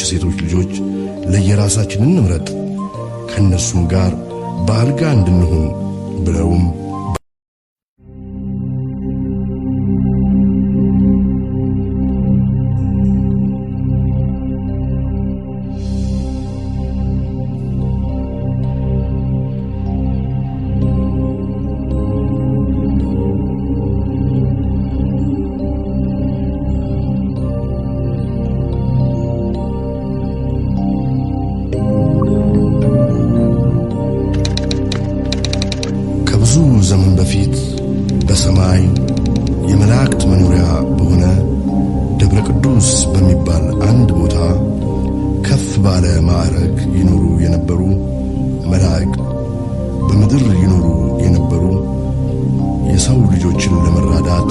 ሴቶች ልጆች ለየራሳችን እንምረጥ ከነሱም ጋር በአልጋ እንድንሆን ብለውም ዘመን በፊት በሰማይ የመላእክት መኖሪያ በሆነ ደብረ ቅዱስ በሚባል አንድ ቦታ ከፍ ባለ ማዕረግ ይኖሩ የነበሩ መላእክት በምድር ይኖሩ የነበሩ የሰው ልጆችን ለመራዳት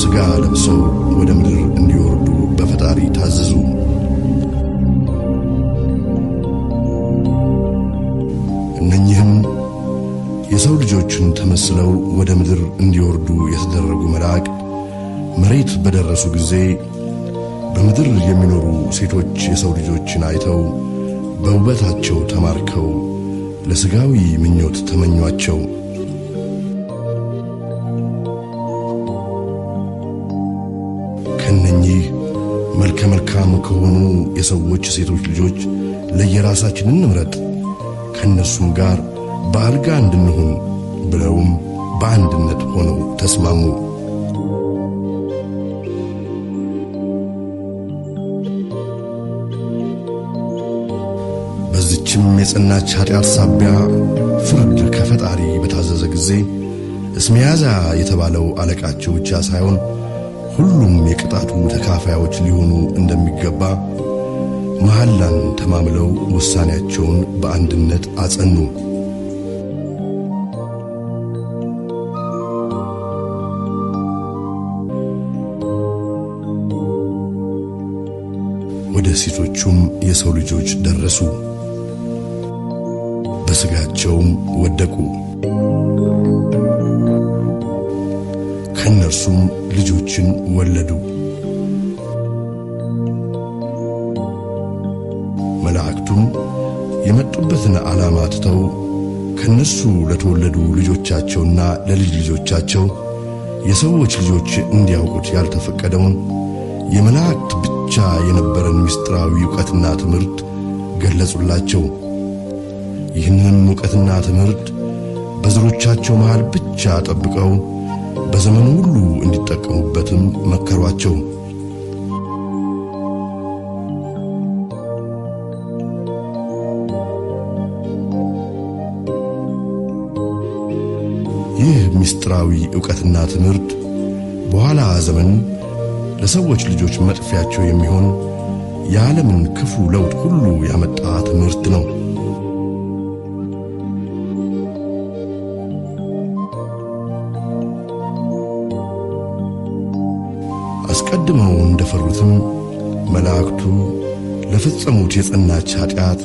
ሥጋ ለብሰው ወደ ምድር እንዲወርዱ በፈጣሪ ታዘዙ። እነኚህም የሰው ልጆችን ተመስለው ወደ ምድር እንዲወርዱ የተደረጉ መላእክት መሬት በደረሱ ጊዜ በምድር የሚኖሩ ሴቶች የሰው ልጆችን አይተው በውበታቸው ተማርከው ለሥጋዊ ምኞት ተመኟቸው። ከነኚህ መልከ መልካም ከሆኑ የሰዎች ሴቶች ልጆች ለየራሳችን እንምረጥ ከነሱም ጋር በአልጋ እንድንሆን ብለውም በአንድነት ሆነው ተስማሙ። በዚችም የጸናች ኃጢአት ሳቢያ ፍርድ ከፈጣሪ በታዘዘ ጊዜ እስሚያዛ የተባለው አለቃቸው ብቻ ሳይሆን ሁሉም የቅጣቱ ተካፋዮች ሊሆኑ እንደሚገባ መሐላን ተማምለው ውሳኔያቸውን በአንድነት አጸኑ። ወደ ሴቶቹም የሰው ልጆች ደረሱ፣ በሥጋቸውም ወደቁ። ከነርሱም ልጆችን ወለዱ። መላእክቱም የመጡበትን ዓላማ ትተው ከነሱ ለተወለዱ ልጆቻቸውና ለልጅ ልጆቻቸው የሰዎች ልጆች እንዲያውቁት ያልተፈቀደውን የመላእክት ብቻ የነበረን ምስጢራዊ ዕውቀትና ትምህርት ገለጹላቸው። ይህንን ዕውቀትና ትምህርት በዘሮቻቸው መሃል ብቻ ጠብቀው በዘመኑ ሁሉ እንዲጠቀሙበትም መከሯቸው። ይህ ምስጢራዊ ዕውቀትና ትምህርት በኋላ ዘመን ለሰዎች ልጆች መጥፊያቸው የሚሆን የዓለምን ክፉ ለውጥ ሁሉ ያመጣ ትምህርት ነው። አስቀድመው እንደፈሩትም መላእክቱ ለፈጸሙት የጸናች ኃጢአት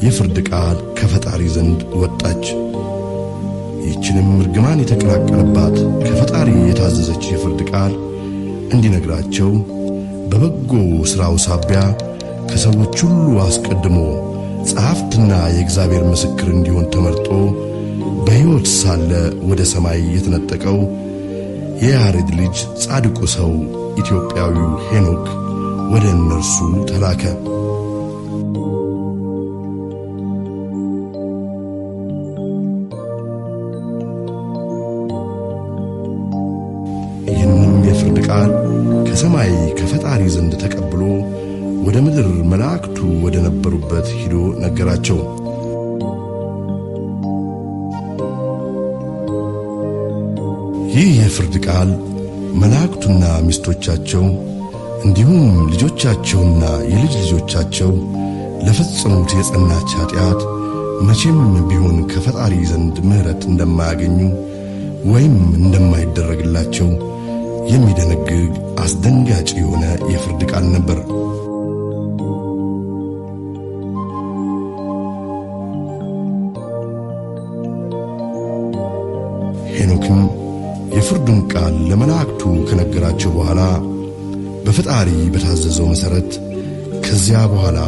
የፍርድ ቃል ከፈጣሪ ዘንድ ወጣች። ይህችንም እርግማን የተቀላቀለባት ከፈጣሪ የታዘዘች የፍርድ ቃል እንዲነግራቸው በበጎ ሥራው ሳቢያ ከሰዎች ሁሉ አስቀድሞ ጸሐፍትና የእግዚአብሔር ምስክር እንዲሆን ተመርጦ በሕይወት ሳለ ወደ ሰማይ የተነጠቀው የያሬድ ልጅ ጻድቁ ሰው ኢትዮጵያዊው ሄኖክ ወደ እነርሱ ተላከ። ይህንም የፍርድ ቃል ከሰማይ ከፈጣሪ ዘንድ ተቀብሎ ወደ ምድር መላእክቱ ወደ ነበሩበት ሂዶ ነገራቸው። ይህ የፍርድ ቃል መላእክቱና ሚስቶቻቸው እንዲሁም ልጆቻቸውና የልጅ ልጆቻቸው ለፈጸሙት የጸናች ኃጢአት መቼም ቢሆን ከፈጣሪ ዘንድ ምሕረት እንደማያገኙ ወይም እንደማይደረግላቸው የሚደነግግ አስደንጋጭ የሆነ የፍርድ ቃል ነበር። ሄኖክም የፍርዱን ቃል ለመላእክቱ ከነገራቸው በኋላ በፈጣሪ በታዘዘው መሠረት ከዚያ በኋላ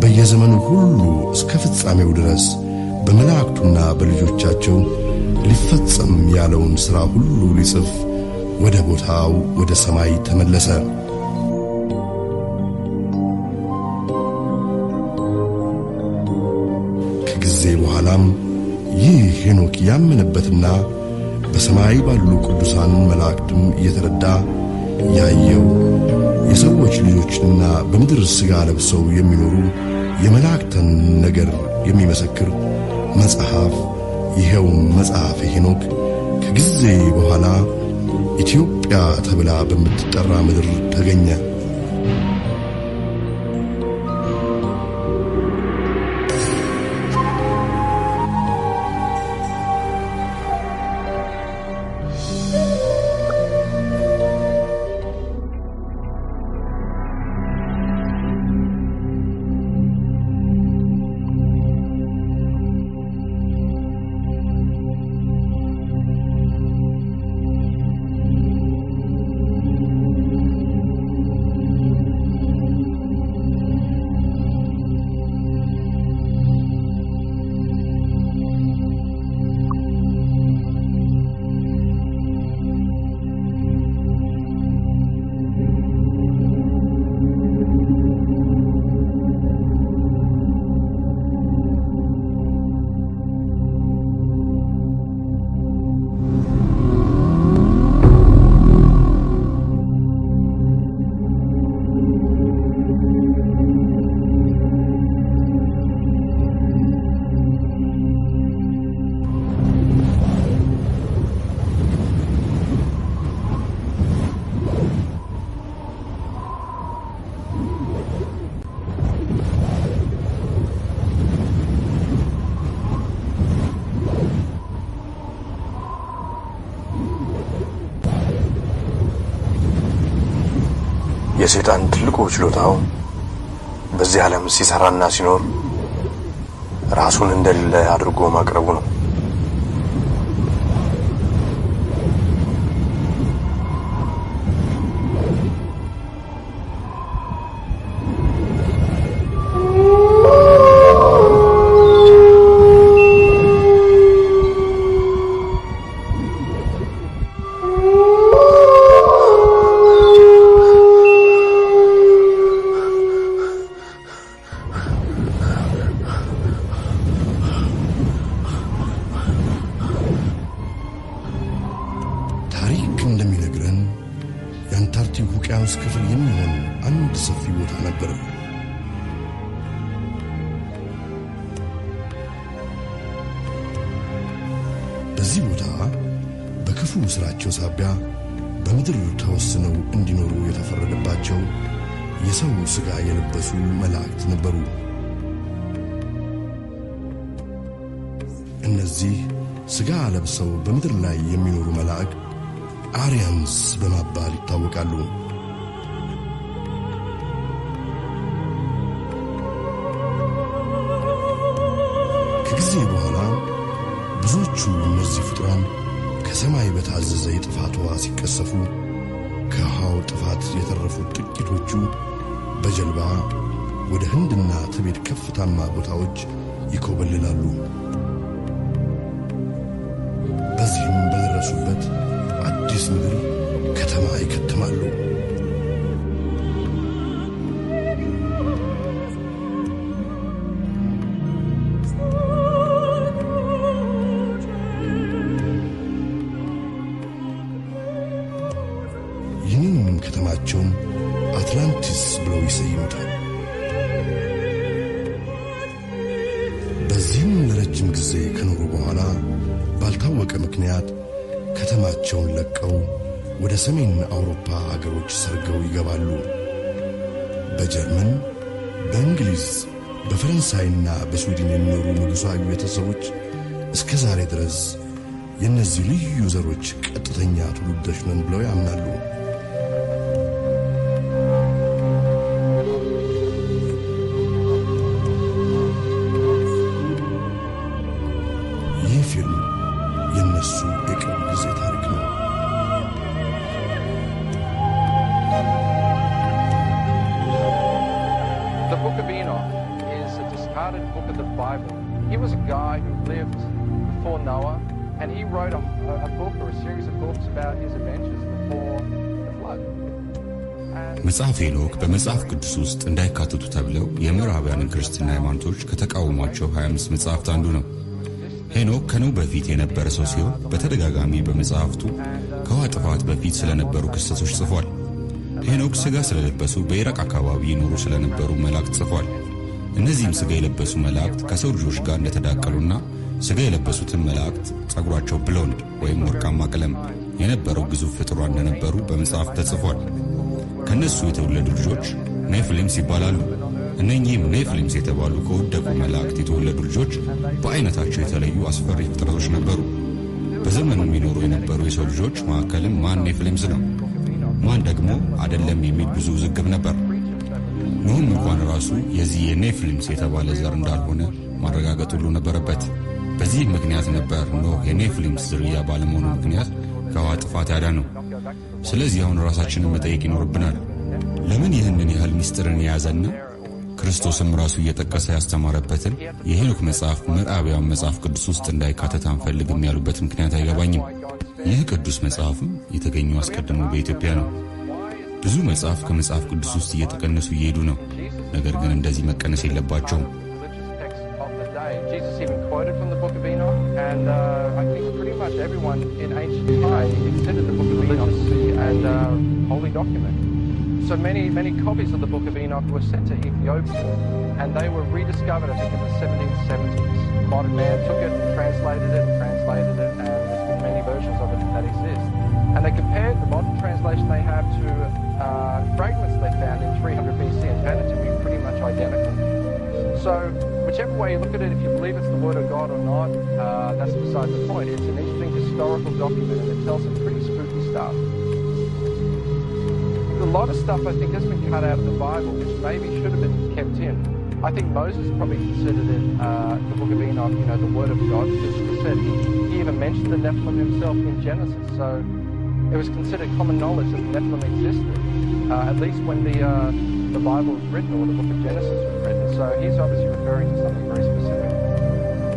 በየዘመኑ ሁሉ እስከ ፍጻሜው ድረስ በመላእክቱና በልጆቻቸው ሊፈጸም ያለውን ሥራ ሁሉ ሊጽፍ ወደ ቦታው ወደ ሰማይ ተመለሰ። ከጊዜ በኋላም ይህ ሄኖክ ያመነበትና በሰማይ ባሉ ቅዱሳን መላእክትም እየተረዳ ያየው የሰዎች ልጆችና በምድር ሥጋ ለብሰው የሚኖሩ የመላእክትን ነገር የሚመሰክር መጽሐፍ ይሄው መጽሐፈ ሄኖክ ከጊዜ በኋላ ኢትዮጵያ ተብላ በምትጠራ ምድር ተገኘ። የሰይጣን ትልቁ ችሎታው በዚህ ዓለም ሲሰራና ሲኖር ራሱን እንደሌለ አድርጎ ማቅረቡ ነው። ታሪክ እንደሚነግረን የአንታርክቲክ ውቅያኖስ ክፍል የሚሆን አንድ ሰፊ ቦታ ነበር። በዚህ ቦታ በክፉ ስራቸው ሳቢያ በምድር ተወስነው እንዲኖሩ የተፈረደባቸው የሰው ሥጋ የለበሱ መላእክት ነበሩ። እነዚህ ሥጋ ለብሰው በምድር ላይ የሚኖሩ መላእክት አሪያንስ በመባል ይታወቃሉ። ከጊዜ በኋላ ብዙዎቹ እነዚህ ፍጡራን ከሰማይ በታዘዘ የጥፋት ውሃ ሲቀሰፉ፣ ከውሃው ጥፋት የተረፉት ጥቂቶቹ በጀልባ ወደ ህንድና ትቤት ከፍታማ ቦታዎች ይኮበልላሉ። በዚህም በደረሱበት አዲስ ምድር ከተማ ይከተማሉ። ይህንን ከተማቸውን አትላንቲስ ብለው ይሰይሙታል። በዚህም ለረጅም ጊዜ ከኖሩ በኋላ ባልታወቀ ምክንያት ከተማቸውን ለቀው ወደ ሰሜን አውሮፓ አገሮች ሰርገው ይገባሉ። በጀርመን፣ በእንግሊዝ፣ በፈረንሳይና በስዊድን የሚኖሩ ንጉሣዊ ቤተሰቦች እስከ ዛሬ ድረስ የእነዚህ ልዩ ዘሮች ቀጥተኛ ትውልዶች ነን ብለው ያምናሉ። ይህ ፊልም የእነሱ የቅርብ ጊዜ ታሪክ ነው። Enoch is a discarded book of the Bible. He was a guy who lived before Noah, and he wrote a book or a series of books about his adventures before the flood. መጽሐፈ ሄኖክ በመጽሐፍ ቅዱስ ውስጥ እንዳይካተቱ ተብለው የምዕራባውያን ክርስትና ሃይማኖቶች ከተቃወሟቸው 25 መጽሐፍት አንዱ ነው። ሄኖክ ከኖህ በፊት የነበረ ሰው ሲሆን በተደጋጋሚ በመጽሐፍቱ ከውሃ ጥፋት በፊት ስለነበሩ ክስተቶች ጽፏል። ሄኖክ ሥጋ ስለለበሱ በኢራቅ አካባቢ ይኖሩ ስለነበሩ መላእክት ጽፏል። እነዚህም ሥጋ የለበሱ መላእክት ከሰው ልጆች ጋር እንደተዳቀሉና ሥጋ የለበሱትን መላእክት ጸጉራቸው ብሎንድ ወይም ወርቃማ ቀለም የነበረው ግዙፍ ፍጥሯን እንደነበሩ በመጽሐፍ ተጽፏል። ከነሱ የተወለዱ ልጆች ነፍሊምስ ይባላሉ። እነኚህም ነፍሊምስ የተባሉ ከወደቁ መላእክት የተወለዱ ልጆች በአይነታቸው የተለዩ አስፈሪ ፍጥረቶች ነበሩ። በዘመኑ የሚኖሩ የነበሩ የሰው ልጆች መካከልም ማን ነፍሊምስ ነው ማን ደግሞ አይደለም የሚል ብዙ ውዝግብ ነበር። ኖህም እንኳን ራሱ የዚህ የነፍሊምስ የተባለ ዘር እንዳልሆነ ማረጋገጥ ሁሉ ነበረበት። በዚህ ምክንያት ነበር ኖህ የነፍሊምስ ዝርያ ባለመሆኑ ምክንያት ከውሃ ጥፋት ያዳነው። ስለዚህ አሁን ራሳችንን መጠየቅ ይኖርብናል። ለምን ይህንን ያህል ምስጢርን የያዘና ክርስቶስም ራሱ እየጠቀሰ ያስተማረበትን የሄኖክ መጽሐፍ ምዕራባውያን መጽሐፍ ቅዱስ ውስጥ እንዳይካተት አንፈልግም ያሉበት ምክንያት አይገባኝም። ይህ ቅዱስ መጽሐፍም የተገኘው አስቀድሞ በኢትዮጵያ ነው። ብዙ መጽሐፍ ከመጽሐፍ ቅዱስ ውስጥ እየተቀነሱ እየሄዱ ነው። ነገር ግን እንደዚህ መቀነስ የለባቸውም። Jesus even quoted from the book of Enoch, and I think pretty much everyone in ancient times considered the book of Enoch to be a holy document. So many copies of the book of Enoch were sent to Ethiopia, and they were rediscovered, I think, in the 1770s. Modern man took it and translated it, and there's been many versions of it that exist. And they compared the modern translation they have to fragments they found in 300 BC and found it to be pretty much identical. So whichever way you look at it, if you believe it's the word of God or not, that's beside the point. It's an interesting historical document, and it tells some pretty spooky stuff. A lot of stuff, I think, has been cut out of the Bible, which maybe should have been kept in. I think Moses probably considered it, the book of Enoch, the word of God, because he said he even mentioned the Nephilim himself in Genesis. So it was considered common knowledge that the Nephilim existed, at least when the Bible was written, or the book of Genesis was written. So he's obviously referring to something very specific.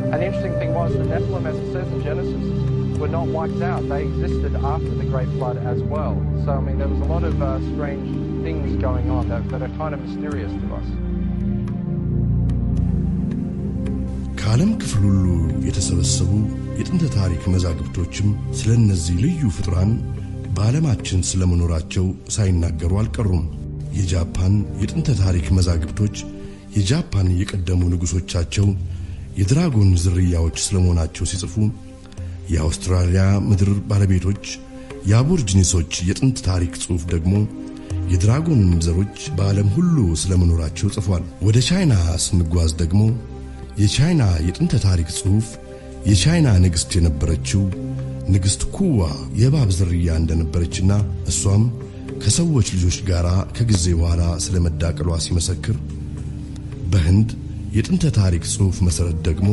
And the interesting thing was, the Nephilim, as it says in Genesis, were not wiped out. They existed after the Great Flood as well. So, I mean, there was a lot of strange things going on that are kind of mysterious to us. ከዓለም ክፍል ሁሉ የተሰበሰቡ የጥንት ታሪክ መዛግብቶችም ስለነዚህ ልዩ ፍጡራን በዓለማችን ስለመኖራቸው ሳይናገሩ አልቀሩም። የጃፓን የጥንት ታሪክ መዛግብቶች የጃፓን የቀደሙ ንጉሶቻቸው የድራጎን ዝርያዎች ስለመሆናቸው ሲጽፉ፣ የአውስትራሊያ ምድር ባለቤቶች የአቦርጂኒሶች የጥንት ታሪክ ጽሑፍ ደግሞ የድራጎን ዘሮች በዓለም ሁሉ ስለመኖራቸው ጽፏል። ወደ ቻይና ስንጓዝ ደግሞ የቻይና የጥንት ታሪክ ጽሑፍ የቻይና ንግሥት የነበረችው ንግሥት ኩዋ የእባብ ዝርያ እንደነበረችና እሷም ከሰዎች ልጆች ጋር ከጊዜ በኋላ ስለመዳቀሏ ሲመሰክር፣ በህንድ የጥንት ታሪክ ጽሑፍ መሠረት ደግሞ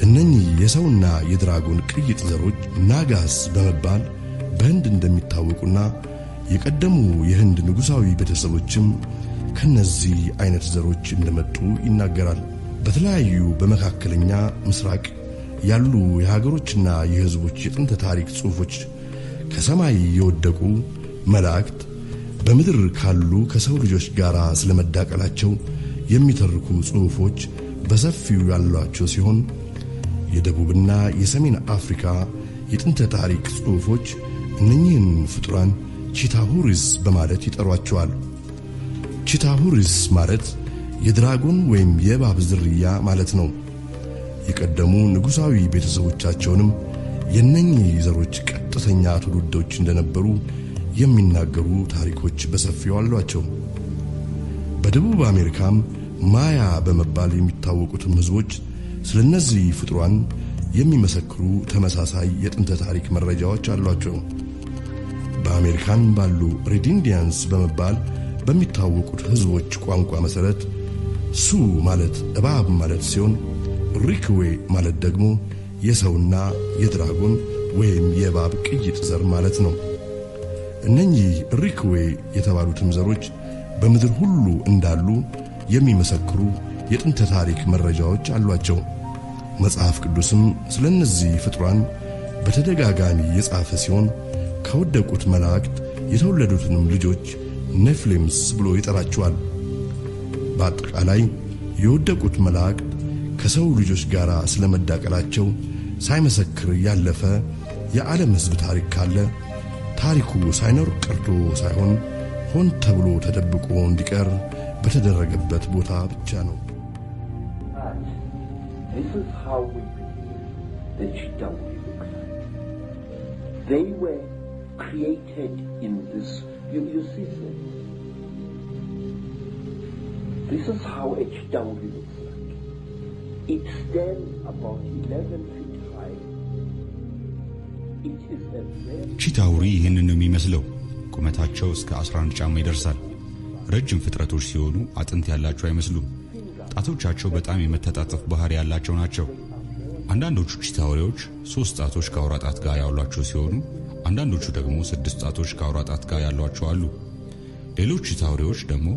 እነኚህ የሰውና የድራጎን ቅይጥ ዘሮች ናጋስ በመባል በህንድ እንደሚታወቁና የቀደሙ የህንድ ንጉሣዊ ቤተሰቦችም ከነዚህ አይነት ዘሮች እንደመጡ ይናገራል። በተለያዩ በመካከለኛ ምስራቅ ያሉ የሀገሮችና የህዝቦች የጥንት ታሪክ ጽሑፎች ከሰማይ የወደቁ መላእክት በምድር ካሉ ከሰው ልጆች ጋር ስለመዳቀላቸው የሚተርኩ ጽሑፎች በሰፊው ያሏቸው ሲሆን፣ የደቡብና የሰሜን አፍሪካ የጥንት ታሪክ ጽሑፎች እነኚህን ፍጡራን ቺታሁሪስ በማለት ይጠሯቸዋል። ቺታሁሪስ ማለት የድራጎን ወይም የእባብ ዝርያ ማለት ነው። የቀደሙ ንጉሣዊ ቤተሰቦቻቸውንም የእነኚህ ዘሮች ቀጥተኛ ትውልዶች እንደነበሩ የሚናገሩ ታሪኮች በሰፊው አሏቸው። በደቡብ አሜሪካም ማያ በመባል የሚታወቁትም ህዝቦች ስለነዚህ ፍጡራን የሚመሰክሩ ተመሳሳይ የጥንት ታሪክ መረጃዎች አሏቸው። በአሜሪካን ባሉ ሬድ ኢንዲያንስ በመባል በሚታወቁት ህዝቦች ቋንቋ መሠረት ሱ ማለት እባብ ማለት ሲሆን፣ ሪክዌ ማለት ደግሞ የሰውና የድራጎን ወይም የእባብ ቅይጥ ዘር ማለት ነው። እነኚህ ሪክዌ የተባሉትም ዘሮች በምድር ሁሉ እንዳሉ የሚመሰክሩ የጥንት ታሪክ መረጃዎች አሏቸው። መጽሐፍ ቅዱስም ስለነዚህ ፍጥሯን በተደጋጋሚ የጻፈ ሲሆን ከወደቁት መላእክት የተወለዱትንም ልጆች ነፍሊምስ ብሎ ይጠራቸዋል። በአጠቃላይ የወደቁት መላእክት ከሰው ልጆች ጋር ስለመዳቀላቸው ሳይመሰክር ያለፈ የዓለም ሕዝብ ታሪክ ካለ ታሪኩ ሳይኖር ቀርቶ ሳይሆን ሆን ተብሎ ተደብቆ እንዲቀር በተደረገበት ቦታ ብቻ ነው። This is how we believe the Chitauri looks like. They were created in this. You see, sir? This is how a Chitauri looks like. It stands about 11 feet high. It is a very... ቺታውሪ ይህንን ነው የሚመስለው። ቁመታቸው እስከ 11 ጫማ ይደርሳል። ረጅም ፍጥረቶች ሲሆኑ አጥንት ያላቸው አይመስሉም። ጣቶቻቸው በጣም የመተጣጠፍ ባህሪ ያላቸው ናቸው። አንዳንዶቹ ቺታውሪዎች 3 ጣቶች ከአውራ ጣት ጋር ያሏቸው ሲሆኑ አንዳንዶቹ ደግሞ 6 ጣቶች ከአውራ ጣት ጋር ያሏቸው አሉ። ሌሎች ቺታውሪዎች ደግሞ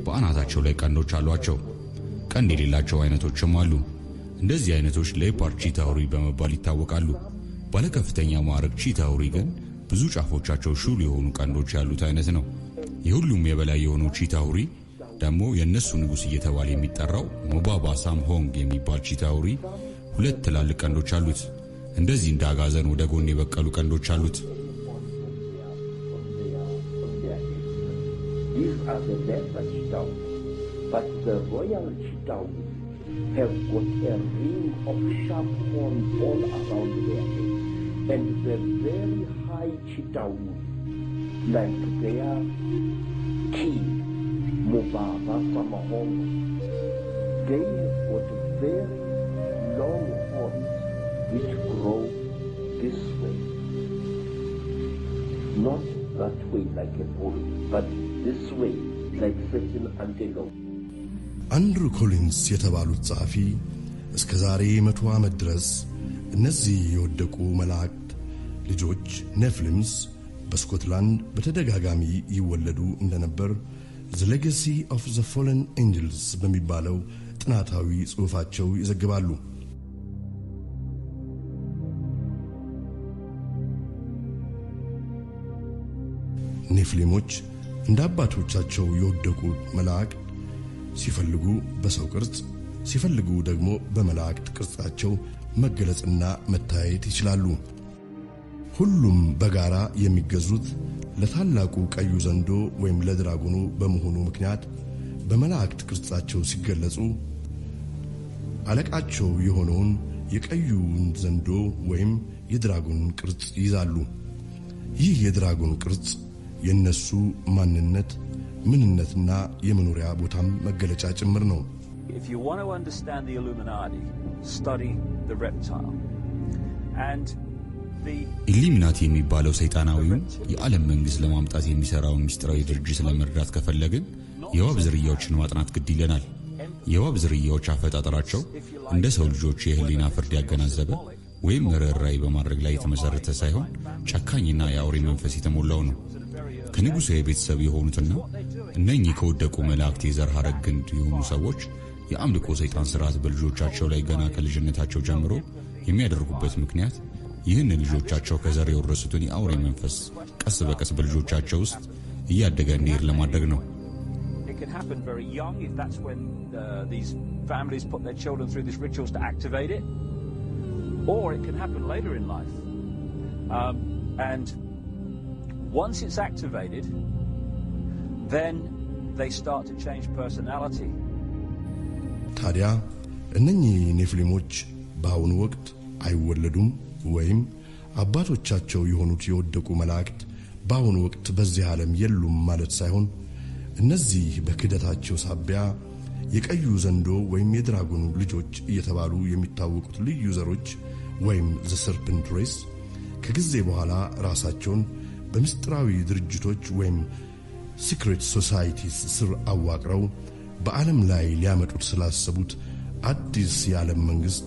በአናታቸው ላይ ቀንዶች አሏቸው። ቀንድ የሌላቸው አይነቶችም አሉ። እንደዚህ አይነቶች ሌፓርድ ቺታውሪ በመባል ይታወቃሉ። ባለከፍተኛ ማዕረግ ቺታውሪ ግን ብዙ ጫፎቻቸው ሹል የሆኑ ቀንዶች ያሉት አይነት ነው። የሁሉም የበላይ የሆነው ቺታውሪ ደግሞ የነሱ ንጉስ እየተባለ የሚጠራው ሞባባ ሳምሆንግ የሚባል ቺታውሪ 2 ትላልቅ ቀንዶች አሉት። እንደዚህ እንዳጋዘን ወደ ጎን የበቀሉ ቀንዶች አሉት። These are the lesser Chitauri, but the royal Chitauri have got a ring of sharp horns all around their head, and the very high Chitauri, like their king, Mubaba Samahong, they have got very long horns which grow this way. Not that way like a bull, but this way like certain antelope. አንድሩ ኮሊንስ የተባሉት ጸሐፊ እስከ ዛሬ 100 ዓመት ድረስ እነዚህ የወደቁ መላእክት ልጆች ነፍሊምስ በስኮትላንድ በተደጋጋሚ ይወለዱ እንደነበር The Legacy of the Fallen Angels በሚባለው ጥናታዊ ጽሑፋቸው ይዘግባሉ። ነፍሊሞች እንደ አባቶቻቸው የወደቁ መላእክት ሲፈልጉ በሰው ቅርጽ ሲፈልጉ ደግሞ በመላእክት ቅርጻቸው መገለጽና መታየት ይችላሉ። ሁሉም በጋራ የሚገዙት ለታላቁ ቀዩ ዘንዶ ወይም ለድራጎኑ በመሆኑ ምክንያት በመላእክት ቅርጻቸው ሲገለጹ አለቃቸው የሆነውን የቀዩን ዘንዶ ወይም የድራጎን ቅርጽ ይዛሉ። ይህ የድራጎን ቅርጽ የነሱ ማንነት ምንነትና የመኖሪያ ቦታም መገለጫ ጭምር ነው። If you want to understand the Illuminati, study the reptile. And the ኢሉሚናቲ የሚባለው ሰይጣናዊው የዓለም መንግስት ለማምጣት የሚሰራውን ምስጢራዊ ድርጅት ለመረዳት ከፈለግን የእባብ ዝርያዎችን ማጥናት ግድ ይለናል። የእባብ ዝርያዎች አፈጣጠራቸው እንደ ሰው ልጆች የህሊና ፍርድ ያገናዘበ ወይም ርኅራኄ በማድረግ ላይ የተመሰረተ ሳይሆን ጨካኝና የአውሬ መንፈስ የተሞላው ነው። ከንጉሣዊ ቤተሰብ የሆኑትና እነኚህ ከወደቁ መላእክት የዘር ሐረግ ግንድ የሆኑ ሰዎች የአምልኮ ሰይጣን ሥርዓት በልጆቻቸው ላይ ገና ከልጅነታቸው ጀምሮ የሚያደርጉበት ምክንያት ይህን ልጆቻቸው ከዘር የወረሱትን የአውሬ መንፈስ ቀስ በቀስ በልጆቻቸው ውስጥ እያደገ እንዲሄድ ለማድረግ ነው። it can happen very young if that's when these families put their children through these rituals to activate it, or it can happen later in life. And once it's activated, then they start to change personality. ታዲያ እነኚህ ኔፍሊሞች በአሁኑ ወቅት አይወለዱም ወይም አባቶቻቸው የሆኑት የወደቁ መላእክት በአሁኑ ወቅት በዚህ ዓለም የሉም ማለት ሳይሆን እነዚህ በክደታቸው ሳቢያ የቀዩ ዘንዶ ወይም የድራጎኑ ልጆች እየተባሉ የሚታወቁት ልዩ ዘሮች ወይም the serpent race ከጊዜ በኋላ ራሳቸውን በምስጢራዊ ድርጅቶች ወይም secret societies ስር አዋቅረው በዓለም ላይ ሊያመጡት ስላሰቡት አዲስ የዓለም መንግስት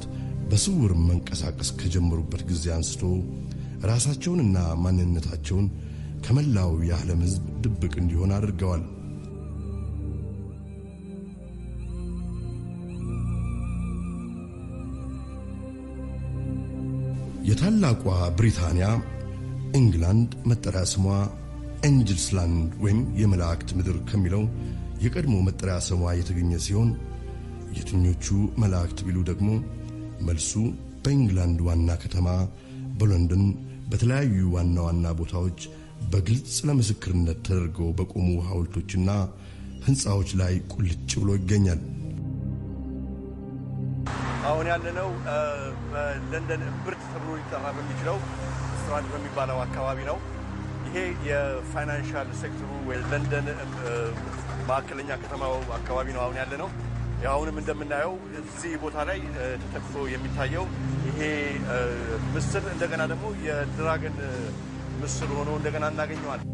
በስውር መንቀሳቀስ ከጀመሩበት ጊዜ አንስቶ ራሳቸውንና ማንነታቸውን ከመላው የዓለም ሕዝብ ድብቅ እንዲሆን አድርገዋል። የታላቋ ብሪታንያ ኢንግላንድ መጠሪያ ስሟ ኤንጅልስላንድ ወይም የመላእክት ምድር ከሚለው የቀድሞ መጠሪያ ስሟ የተገኘ ሲሆን የትኞቹ መላእክት ቢሉ ደግሞ መልሱ በኢንግላንድ ዋና ከተማ በለንደን በተለያዩ ዋና ዋና ቦታዎች በግልጽ ለምስክርነት ተደርገው በቆሙ ሐውልቶችና ህንጻዎች ላይ ቁልጭ ብሎ ይገኛል። አሁን ያለነው በለንደን እምብርት ተብሎ ሊጠራ በሚችለው ስትራንድ በሚባለው አካባቢ ነው። ይሄ የፋይናንሻል ሴክተሩ ወይ ለንደን ማዕከለኛ ከተማው አካባቢ ነው አሁን ያለነው። ያውንም እንደምናየው እዚህ ቦታ ላይ ተተክቶ የሚታየው ይሄ ምስል እንደገና ደግሞ የድራገን ምስል ሆኖ እንደገና እናገኘዋለን።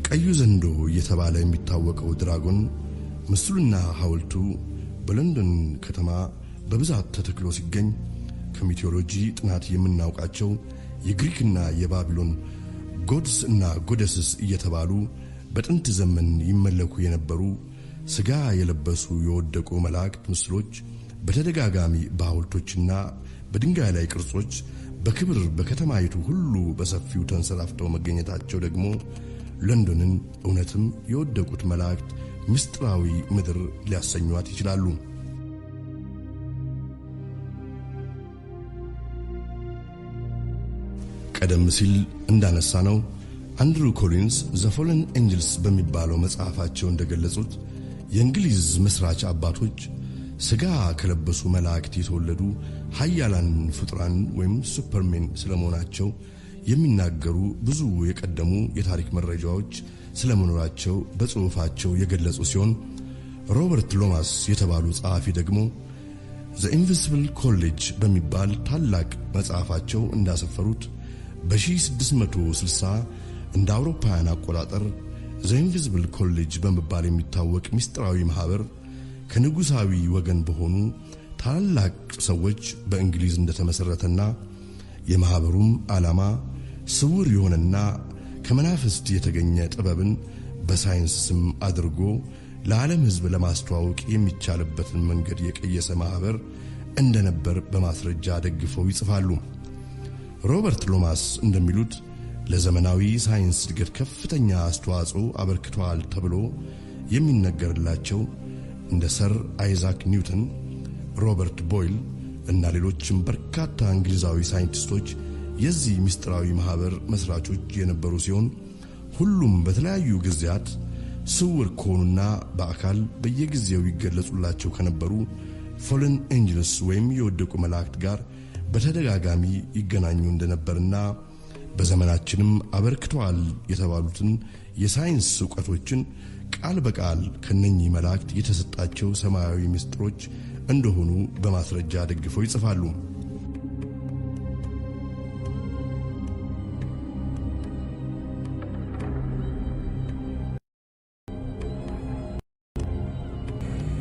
ቀዩ ዘንዶ እየተባለ የሚታወቀው ድራጎን ምስሉና ሐውልቱ በለንደን ከተማ በብዛት ተተክሎ ሲገኝ ከሚቲዮሎጂ ጥናት የምናውቃቸው የግሪክና የባቢሎን ጎድስ እና ጎደስስ እየተባሉ በጥንት ዘመን ይመለኩ የነበሩ ስጋ የለበሱ የወደቁ መላእክት ምስሎች በተደጋጋሚ በሐውልቶችና በድንጋይ ላይ ቅርጾች በክብር በከተማይቱ ሁሉ በሰፊው ተንሰራፍተው መገኘታቸው ደግሞ ለንደንን እውነትም የወደቁት መላእክት ምስጢራዊ ምድር ሊያሰኟት ይችላሉ። ቀደም ሲል እንዳነሳ ነው አንድሩ ኮሊንስ ዘ ፎለን ኤንጅልስ በሚባለው መጽሐፋቸው እንደገለጹት የእንግሊዝ መስራች አባቶች ስጋ ከለበሱ መላእክት የተወለዱ ኃያላን ፍጡራን ወይም ሱፐርሜን ስለመሆናቸው የሚናገሩ ብዙ የቀደሙ የታሪክ መረጃዎች ስለመኖራቸው በጽሑፋቸው የገለጹ ሲሆን ሮበርት ሎማስ የተባሉ ጸሐፊ ደግሞ ዘ ኢንቪዚብል ኮሌጅ በሚባል ታላቅ መጽሐፋቸው እንዳሰፈሩት በ1660 እንደ አውሮፓውያን አቆጣጠር ዘ ኢንቪዚብል ኮሌጅ በመባል የሚታወቅ ምስጢራዊ ማህበር ከንጉሳዊ ወገን በሆኑ ታላላቅ ሰዎች በእንግሊዝ እንደተመሰረተና የማህበሩም ዓላማ ስውር የሆነና ከመናፍስት የተገኘ ጥበብን በሳይንስ ስም አድርጎ ለዓለም ሕዝብ ለማስተዋወቅ የሚቻልበትን መንገድ የቀየሰ ማህበር እንደነበር በማስረጃ ደግፈው ይጽፋሉ። ሮበርት ሎማስ እንደሚሉት ለዘመናዊ ሳይንስ እድገት ከፍተኛ አስተዋጽኦ አበርክተዋል ተብሎ የሚነገርላቸው እንደ ሰር አይዛክ ኒውተን፣ ሮበርት ቦይል እና ሌሎችም በርካታ እንግሊዛዊ ሳይንቲስቶች የዚህ ምስጢራዊ ማህበር መስራቾች የነበሩ ሲሆን ሁሉም በተለያዩ ጊዜያት ስውር ከሆኑና በአካል በየጊዜው ይገለጹላቸው ከነበሩ ፎለን ኤንጅልስ ወይም የወደቁ መላእክት ጋር በተደጋጋሚ ይገናኙ እንደነበርና በዘመናችንም አበርክተዋል የተባሉትን የሳይንስ ዕውቀቶችን ቃል በቃል ከነኚህ መላእክት የተሰጣቸው ሰማያዊ ምስጢሮች እንደሆኑ በማስረጃ ደግፈው ይጽፋሉ።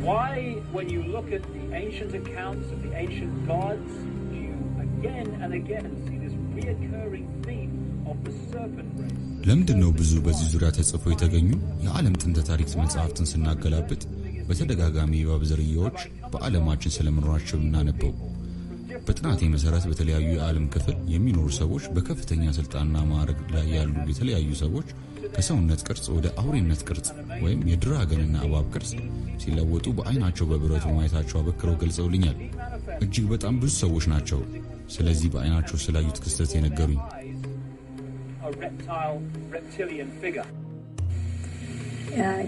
Why, when you look at the ancient accounts of the ancient gods, do you again and again see this reoccurring theme of the serpent race? ለምንድነው ብዙ በዚህ ዙሪያ ተጽፎ የተገኙ የዓለም ጥንተ ታሪክ መጽሐፍትን ስናገላብጥ በተደጋጋሚ የእባብ ዝርያዎች በዓለማችን ስለመኖራቸው እናነበው? በጥናቴ መሰረት በተለያዩ የዓለም ክፍል የሚኖሩ ሰዎች በከፍተኛ ስልጣንና ማዕረግ ላይ ያሉ የተለያዩ ሰዎች ከሰውነት ቅርጽ ወደ አውሬነት ቅርጽ ወይም የድራገንና እባብ ቅርጽ ሲለወጡ በአይናቸው በብረቱ ማየታቸው አበክረው ገልጸውልኛል። እጅግ በጣም ብዙ ሰዎች ናቸው ስለዚህ በአይናቸው ስላዩት ክስተት የነገሩኝ። Reptilian figure.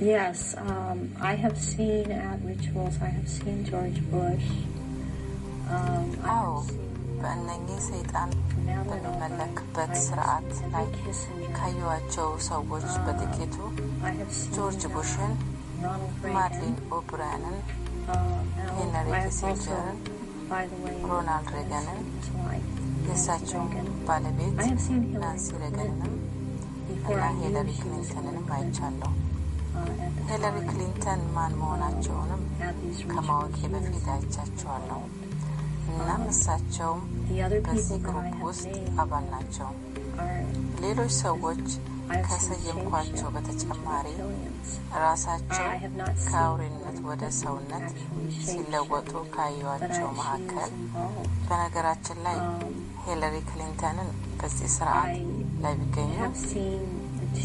Yes, I have seen at rituals, I have seen George Bush. በእነኚህ ሰይጣን በሚመለክበት ስርዓት ላይ ካዩዋቸው ሰዎች በጥቂቱ ጆርጅ ቡሽን፣ ማድሊን ኦብራያንን፣ ሄንሪ ኪሲንጀርን፣ ሮናልድ ሬገንን፣ የእሳቸው ባለቤት ናንሲ ሬገንንም እና ሂለሪ ክሊንተንንም አይቻለሁ። ሂለሪ ክሊንተን ማን መሆናቸውንም ከማወቄ በፊት አይቻቸዋለሁ። እናም እሳቸውም በዚህ ግሩፕ ውስጥ አባል ናቸው። ሌሎች ሰዎች ከሰየምኳቸው በተጨማሪ ራሳቸው ከአውሬነት ወደ ሰውነት ሲለወጡ ካዩዋቸው መካከል በነገራችን ላይ ሂለሪ ክሊንተንን በዚህ ስርዓት ላይ ቢገኙ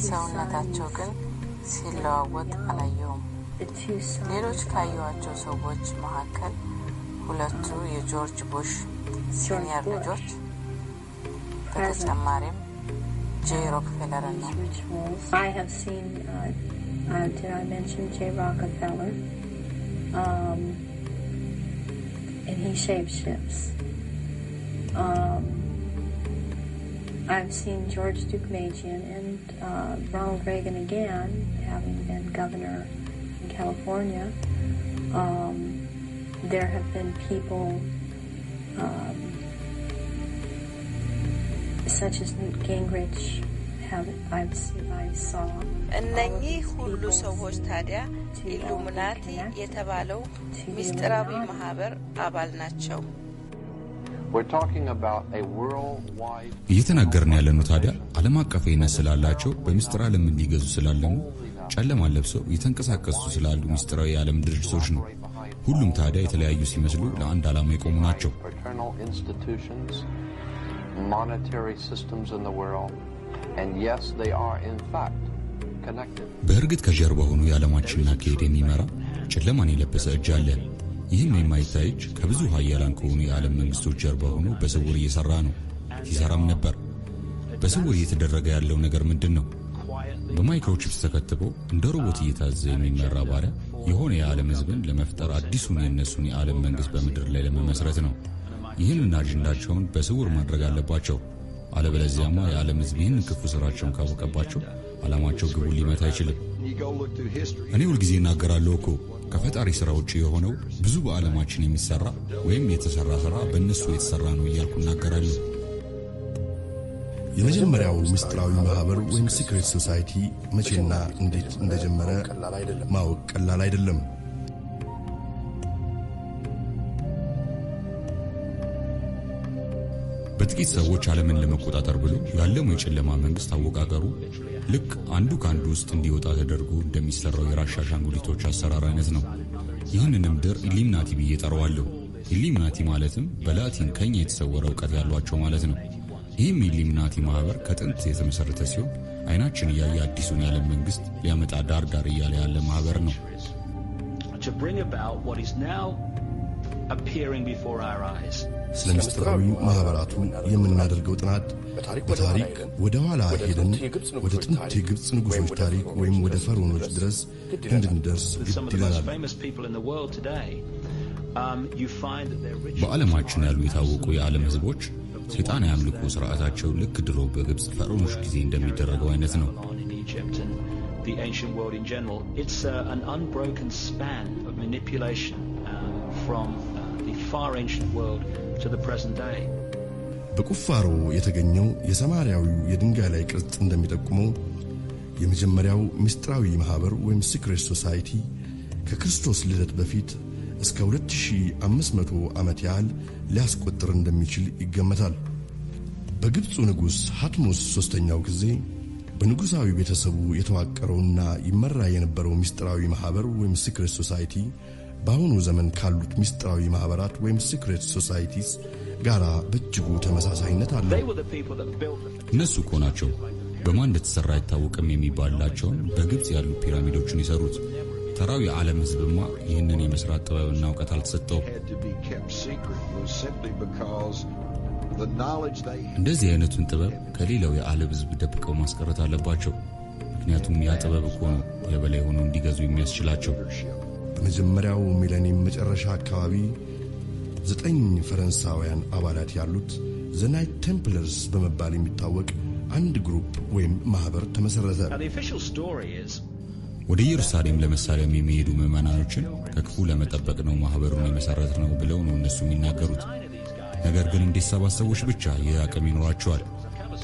ሰውነታቸው ግን ሲለዋወጥ አላየውም። ሌሎች ካዩዋቸው ሰዎች መካከል ሁለቱ የጆርጅ ቡሽ ሲኒየር ልጆች በተጨማሪም J. Rockefeller ነው። I have seen, did I mention J. Rockefeller? And he shapeshifts. I've seen George Deukmejian and Ronald Reagan again, having been governor in California. There have been people such as Newt Gingrich I saw. እነኚህ ሁሉ ሰዎች ታዲያ ኢሉሚናቲ የተባለው ሚስጥራዊ ማህበር አባል ናቸው። እየተናገርን ያለነው ታዲያ ዓለም አቀፋዊነት ስላላቸው በሚስጥር ዓለም እንዲገዙ ስላለሙ ጨለማ ለብሰው እየተንቀሳቀሱ ስላሉ ሚስጥራዊ ዓለም ድርጅቶች ነው። ሁሉም ታዲያ የተለያዩ ሲመስሉ ለአንድ ዓላማ የቆሙ ናቸው። monetary systems in the world, and yes, they are in fact connected. በእርግጥ ከጀርባ ሆኖ የዓለማችንን አካሄድ የሚመራ ጨለማን የለበሰ እጅ አለ። ይህም የማይታይ እጅ ከብዙ ኃያላን ከሆኑ የዓለም መንግስቶች ጀርባ ሆኖ በስውር እየሰራ ነው፣ ሲሰራም ነበር። በስውር እየተደረገ ያለው ነገር ምንድን ነው? በማይክሮቺፕስ ተከትቦ እንደ ሮቦት እየታዘዘ የሚመራ ባሪያ የሆነ የዓለም ህዝብን ለመፍጠር አዲሱን የነሱን የዓለም መንግስት በምድር ላይ ለመመስረት ነው። ይህንን አጀንዳቸውን በስውር ማድረግ አለባቸው። አለበለዚያማ የዓለም ህዝብ ይህንን ክፉ ስራቸውን ካወቀባቸው ዓላማቸው ግቡን ሊመታ አይችልም። እኔ ሁልጊዜ እናገራለሁ እኮ ከፈጣሪ ስራ ውጪ የሆነው ብዙ በዓለማችን የሚሰራ ወይም የተሰራ ስራ በእነሱ የተሰራ ነው እያልኩ እናገራለሁ። የመጀመሪያው ምስጢራዊ ማህበር ወይም ሲክሬት ሶሳይቲ መቼና እንዴት እንደጀመረ ማወቅ ቀላል አይደለም። በጥቂት ሰዎች ዓለምን ለመቆጣጠር ብሎ ያለሙ የጨለማ መንግስት አወቃቀሩ ልክ አንዱ ካንዱ ውስጥ እንዲወጣ ተደርጎ እንደሚሰራው የራሻ አሻንጉሊቶች አሰራር አይነት ነው። ይህንንም ድር ኢሉሚናቲ ብዬ ጠራዋለሁ። ኢሉሚናቲ ማለትም በላቲን ከኛ የተሰወረ ዕውቀት ያሏቸው ማለት ነው። ይህም ኢሉሚናቲ ማህበር ከጥንት የተመሰረተ ሲሆን አይናችን እያየ አዲሱን የዓለም መንግስት ሊያመጣ ዳር እያለ ያለ ማህበር ነው። To bring about what is now appearing before our eyes. ስለ ምስጢራዊ ማህበራቱ የምናደርገው ጥናት በታሪክ ወደ ኋላ ሄደን ወደ ጥንት የግብፅ ንጉሶች ታሪክ ወይም ወደ ፈርዖኖች ድረስ እንድንደርስ ግድ ይለናል። በዓለማችን ያሉ የታወቁ የዓለም ህዝቦች ሰይጣን ያምልኩ ስርዓታቸው ልክ ድሮ በግብፅ ፈርዖኖች ጊዜ እንደሚደረገው አይነት ነው። The ancient world in general, it's an unbroken span of manipulation from the far ancient world to the present day. በቁፋሮ የተገኘው የሰማርያዊው የድንጋይ ላይ ቅርጽ እንደሚጠቁመው የመጀመሪያው ምስጢራዊ ማህበር ወይም ሲክሬት ሶሳይቲ ከክርስቶስ ልደት በፊት እስከ 2500 ዓመት ያህል ሊያስቆጥር እንደሚችል ይገመታል። በግብፁ ንጉስ ሐትሞስ ሶስተኛው ጊዜ በንጉሳዊ ቤተሰቡ የተዋቀረውና ይመራ የነበረው ምስጢራዊ ማህበር ወይም ሲክሬት ሶሳይቲ በአሁኑ ዘመን ካሉት ምስጢራዊ ማህበራት ወይም ሲክሬት ሶሳይቲስ ጋራ በእጅጉ ተመሳሳይነት አለው። እነሱ እኮ ናቸው በማን እንደተሰራ አይታወቅም የሚባልላቸውን በግብፅ ያሉ ፒራሚዶችን የሰሩት። ተራው የዓለም ህዝብማ ይህንን የመስራት ጥበብና እውቀት አልተሰጠውም። እንደዚህ አይነቱን ጥበብ ከሌላው የዓለም ህዝብ ደብቀው ማስቀረት አለባቸው። ምክንያቱም ያ ጥበብ እኮ ነው የበላይ ሆነው እንዲገዙ የሚያስችላቸው። በመጀመሪያው ሚሌኒየም መጨረሻ አካባቢ 9 ፈረንሳውያን አባላት ያሉት ዘ ናይት ቴምፕለርስ በመባል የሚታወቅ አንድ ግሩፕ ወይም ማህበር ተመሰረተ። ወደ ኢየሩሳሌም ለመሳለም የሚሄዱ ምዕመናኖችን ከክፉ ለመጠበቅ ነው ማህበሩን የመሰረት ነው ብለው ነው እነሱ የሚናገሩት። ነገር ግን እንዴት 7 ሰዎች ብቻ ይህ አቅም ይኖራቸዋል?